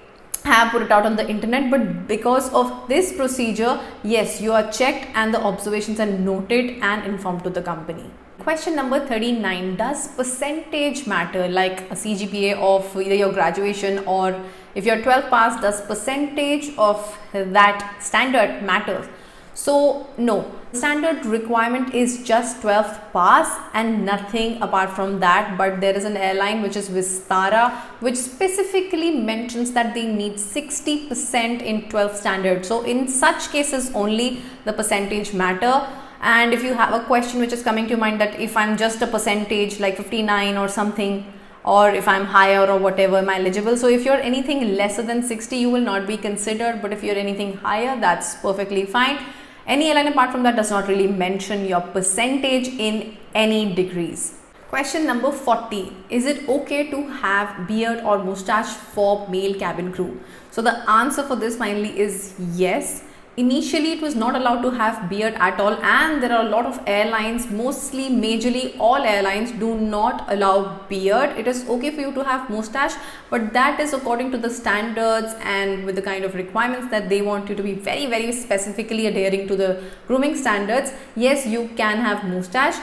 have put it out on the internet, but because of this procedure, yes, you are checked and the observations are noted and informed to the company. Question number 39. Does percentage matter, like a CGPA of either your graduation or if you're 12 pass, does percentage of that standard matter? So no, standard requirement is just 12th pass and nothing apart from that. But there is an airline which is Vistara, which specifically mentions that they need 60% in 12th standard. So in such cases only the percentage matter. And if you have a question which is coming to your mind that if I'm just a percentage like 59 or something, or if I'm higher or whatever, am I eligible? So if you're anything lesser than 60, you will not be considered. But if you're anything higher, that's perfectly fine. Any airline apart from that does not really mention your percentage in any degrees. Question number 40. Is it okay to have beard or mustache for male cabin crew? So the answer for this finally is yes. Initially, it was not allowed to have beard at all, and there are a lot of airlines, mostly majorly all airlines do not allow beard. It is okay for you to have mustache, but that is according to the standards and with the kind of requirements that they want you to be very specifically adhering to the grooming standards. Yes, you can have mustache,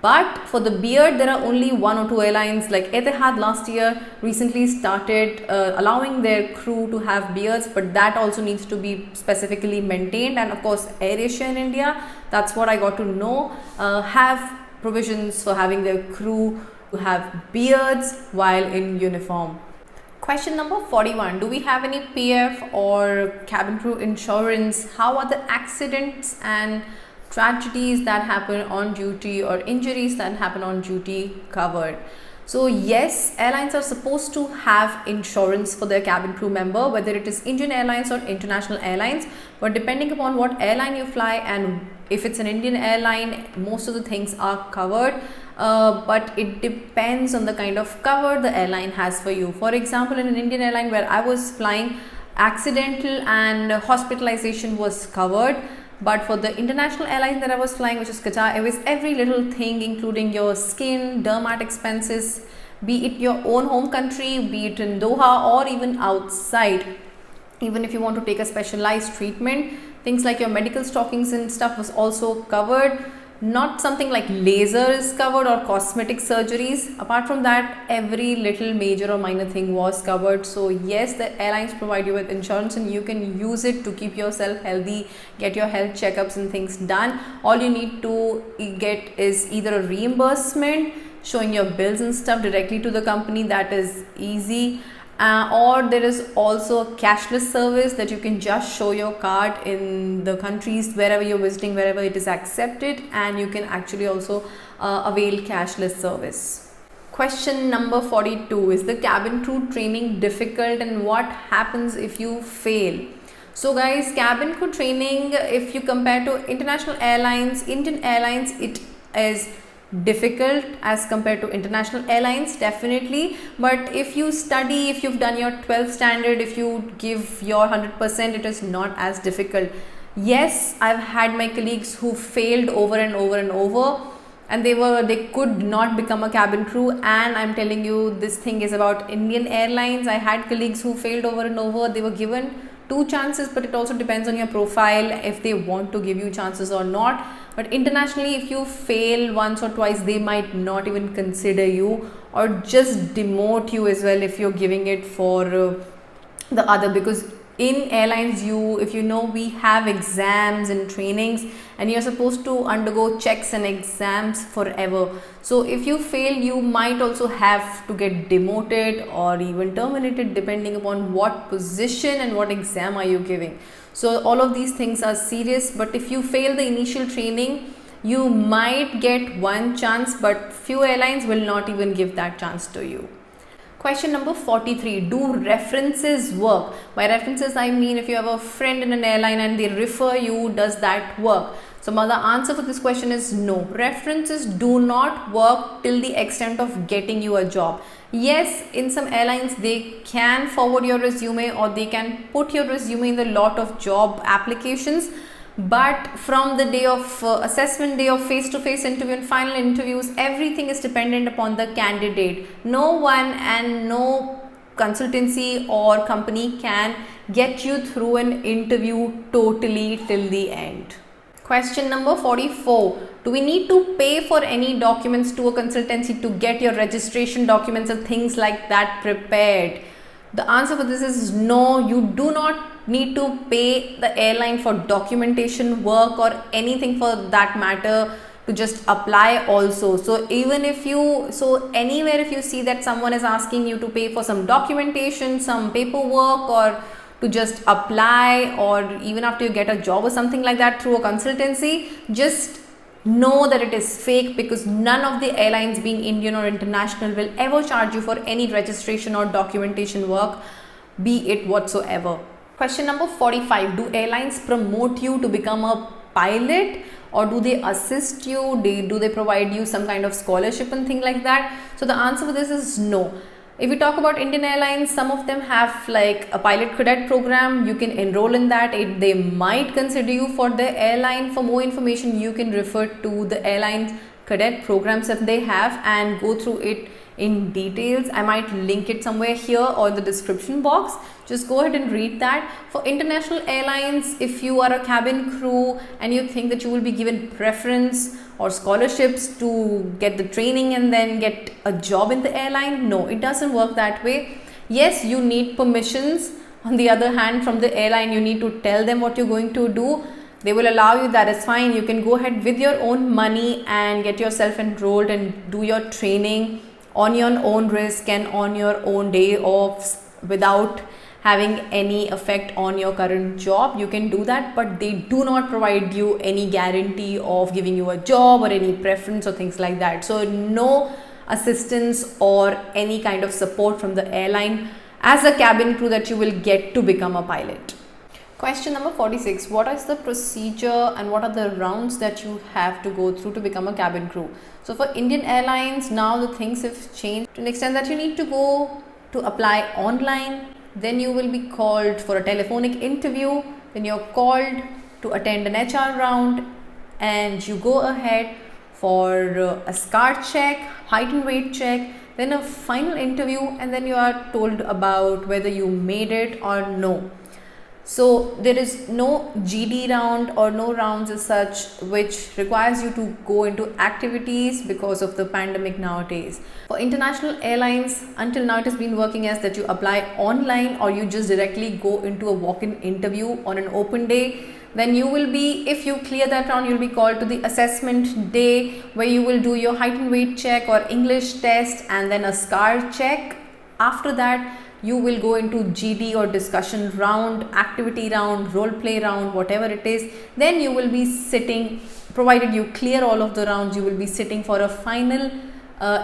but for the beard, there are only 1 or 2 airlines like Etihad last year recently started allowing their crew to have beards, but that also needs to be specifically maintained. And of course, AirAsia in India, that's what I got to know, have provisions for having their crew to have beards while in uniform. Question number 41. Do we have any PF or cabin crew insurance? How are the accidents and tragedies that happen on duty or injuries that happen on duty covered? So yes, airlines are supposed to have insurance for their cabin crew member, whether it is Indian Airlines or international airlines, but depending upon what airline you fly, and if it's an Indian airline, most of the things are covered, but it depends on the kind of cover the airline has for you. For example, in an Indian airline where I was flying, accidental and hospitalization was covered. But for the international airline that I was flying, which is Qatar Airways, every little thing, including your skin, dermat expenses, be it your own home country, be it in Doha or even outside, even if you want to take a specialized treatment, things like your medical stockings and stuff was also covered. Not something like laser is covered or cosmetic surgeries. Apart from that, every little major or minor thing was covered. So yes, the airlines provide you with insurance and you can use it to keep yourself healthy, get your health checkups and things done. All you need to get is either a reimbursement showing your bills and stuff directly to the company, that is easy. Or there is also a cashless service that you can just show your card in the countries wherever you're visiting, wherever it is accepted, and you can actually also avail cashless service. Question number 42. Is the cabin crew training difficult and what happens if you fail? So guys, cabin crew training, if you compare to international airlines, Indian Airlines, it is difficult as compared to international airlines, definitely. But if you study, if you've done your 12th standard, if you give your 100%, it is not as difficult. Yes, I've had my colleagues who failed over and over and over, and they could not become a cabin crew. And I'm telling you, this thing is about Indian Airlines. I had colleagues who failed over and over. They were given 2 chances, but it also depends on your profile if they want to give you chances or not. But internationally, if you fail once or twice, they might not even consider you, or just demote you as well if you're giving it for the other. Because in airlines, if you know, we have exams and trainings, and you're supposed to undergo checks and exams forever. So if you fail, you might also have to get demoted or even terminated, depending upon what position and what exam are you giving. So all of these things are serious. But if you fail the initial training, you might get 1 chance, but few airlines will not even give that chance to you. Question number 43, do references work? By references, I mean if you have a friend in an airline and they refer you, does that work? So the answer for this question is no. References do not work till the extent of getting you a job. Yes, in some airlines, they can forward your resume, or they can put your resume in the lot of job applications. But from the day of assessment day, of face-to-face interview and final interviews, everything is dependent upon the candidate. No one and no consultancy or company can get you through an interview totally till the end. Question number 44. Do we need to pay for any documents to a consultancy to get your registration documents and things like that prepared? The answer for this is no. You do not need to pay the airline for documentation work or anything for that matter to just apply also. So even if anywhere if you see that someone is asking you to pay for some documentation, some paperwork, or to just apply, or even after you get a job or something like that through a consultancy, just know that it is fake, because none of the airlines, being Indian or international, will ever charge you for any registration or documentation work, be it whatsoever. Question number 45. Do airlines promote you to become a pilot, or do they assist you? Do they provide you some kind of scholarship and thing like that? So the answer for this is no. If we talk about Indian Airlines, some of them have like a pilot cadet program. You can enroll in that. They might consider you for the airline. For more information, you can refer to the airlines cadet programs that they have and go through it in details. I might link it somewhere here or the description box. Just go ahead and read that. For international airlines, if you are a cabin crew and you think that you will be given preference or scholarships to get the training and then get a job in the airline, no, it doesn't work that way. Yes, you need permissions. On the other hand, from the airline, you need to tell them what you're going to do. They will allow you, that is fine. You can go ahead with your own money and get yourself enrolled and do your training on your own risk and on your own day offs without having any effect on your current job. You can do that, but they do not provide you any guarantee of giving you a job or any preference or things like that. So no assistance or any kind of support from the airline as a cabin crew that you will get to become a pilot. Question number 46. What is the procedure and what are the rounds that you have to go through to become a cabin crew? So for Indian Airlines, now the things have changed to an extent that you need to go to apply online. Then you will be called for a telephonic interview. Then you're called to attend an HR round, and you go ahead for a SCAR check, height and weight check, then a final interview, and then you are told about whether you made it or no. So there is no GD round or no rounds as such which requires you to go into activities because of the pandemic nowadays. For international airlines, until now it has been working as that you apply online or you just directly go into a walk-in interview on an open day. Then you will be, if you clear that round, you'll be called to the assessment day where you will do your height and weight check or English test and then a SCAR check. After that, you will go into GD or discussion round, activity round, role play round, whatever it is. Then you will be sitting, provided you clear all of the rounds, you will be sitting for a final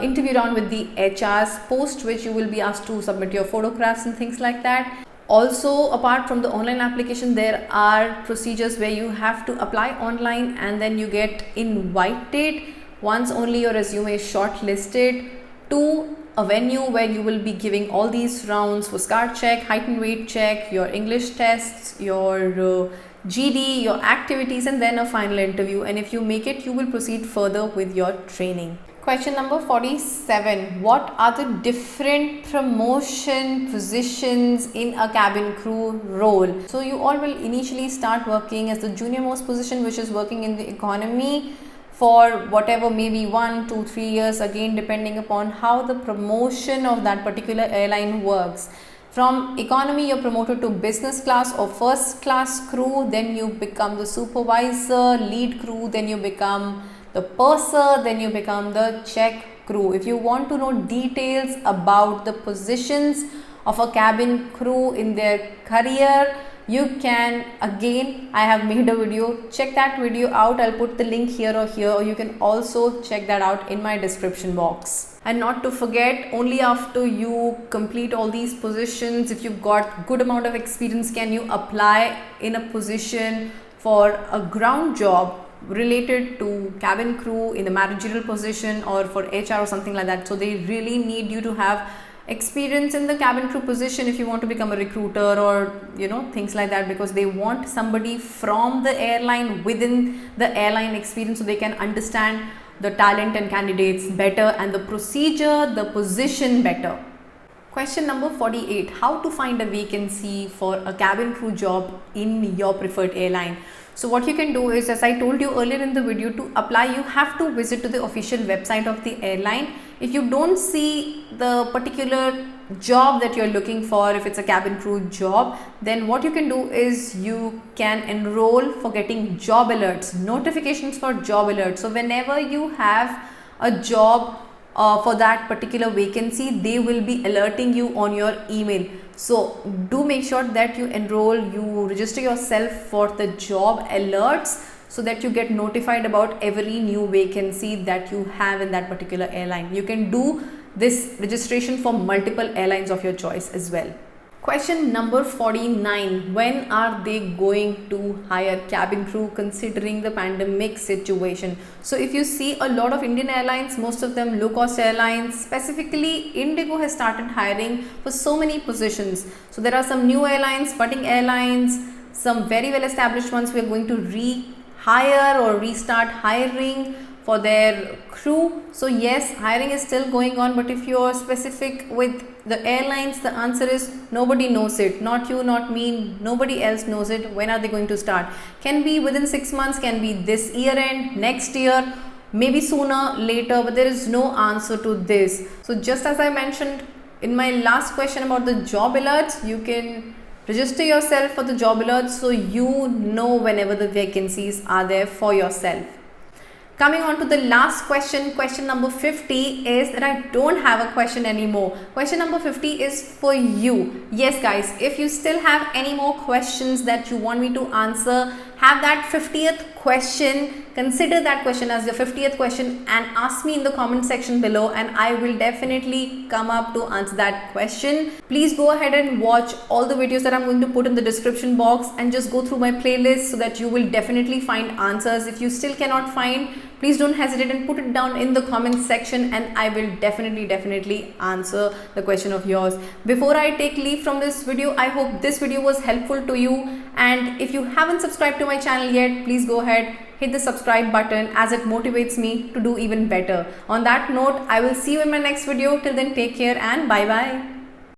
interview round with the HRs, post which you will be asked to submit your photographs and things like that. Also, apart from the online application, there are procedures where you have to apply online and then you get invited once only your resume is shortlisted to a venue where you will be giving all these rounds for scar check, height and weight check, your English tests, your GD, your activities, and then a final interview. And if you make it, you will proceed further with your training. Question number 47. What are the different promotion positions in a cabin crew role? So you all will initially start working as the junior most position, which is working in the economy for whatever, maybe 1, 2, 3 years, again depending upon how the promotion of that particular airline works. From economy, you're promoted to business class or first class crew, then you become the supervisor, lead crew, then you become the purser, then you become the check crew. If you want to know details about the positions of a cabin crew in their career, you can, again, I have made a video, check that video out. I'll put the link here or here, or you can also check that out in my description box. And not to forget, only after you complete all these positions, if you've got good amount of experience, can you apply in a position for a ground job related to cabin crew in the managerial position or for HR or something like that. So they really need you to have experience in the cabin crew position if you want to become a recruiter or things like that, because they want somebody from the airline within the airline experience so they can understand the talent and candidates better and the procedure, the position better. Question number 48. How to find a vacancy for a cabin crew job in your preferred airline? So what you can do is, as I told you earlier in the video, to apply you have to visit to the official website of the airline. If you don't see the particular job that you're looking for, if it's a cabin crew job, then what you can do is you can enroll for getting job alerts, notifications for job alerts. So whenever you have a job for that particular vacancy, they will be alerting you on your email. So do make sure that you enroll, you register yourself for the job alerts so that you get notified about every new vacancy that you have in that particular airline. You can do this registration for multiple airlines of your choice as well. Question number 49. When are they going to hire cabin crew considering the pandemic situation? So if you see a lot of Indian airlines, most of them low cost airlines, specifically Indigo has started hiring for so many positions. So there are some new airlines, budding airlines, some very well established ones. We are going to rehire or restart hiring for their crew. So yes, hiring is still going on, but if you are specific with the airlines, the answer is nobody knows it. Not you, not me, nobody else knows it. When are they going to start? Can be within 6 months, can be this year end, next year, maybe sooner, later, but there is no answer to this. So just as I mentioned in my last question about the job alerts, you can register yourself for the job alerts so you know whenever the vacancies are there for yourself. Coming on to the last question, question number 50 is that I don't have a question anymore. Question number 50 is for you. Yes guys, if you still have any more questions that you want me to answer, have that 50th question, consider that question as your 50th question and ask me in the comment section below, and I will definitely come up to answer that question. Please go ahead and watch all the videos that I'm going to put in the description box and just go through my playlist so that you will definitely find answers. If you still cannot find, please don't hesitate and put it down in the comment section and I will definitely answer the question of yours. Before I take leave from this video, I hope this video was helpful to you, and if you haven't subscribed to my channel yet, please go ahead, hit the subscribe button as it motivates me to do even better. On that note, I will see you in my next video. Till then, take care and bye bye.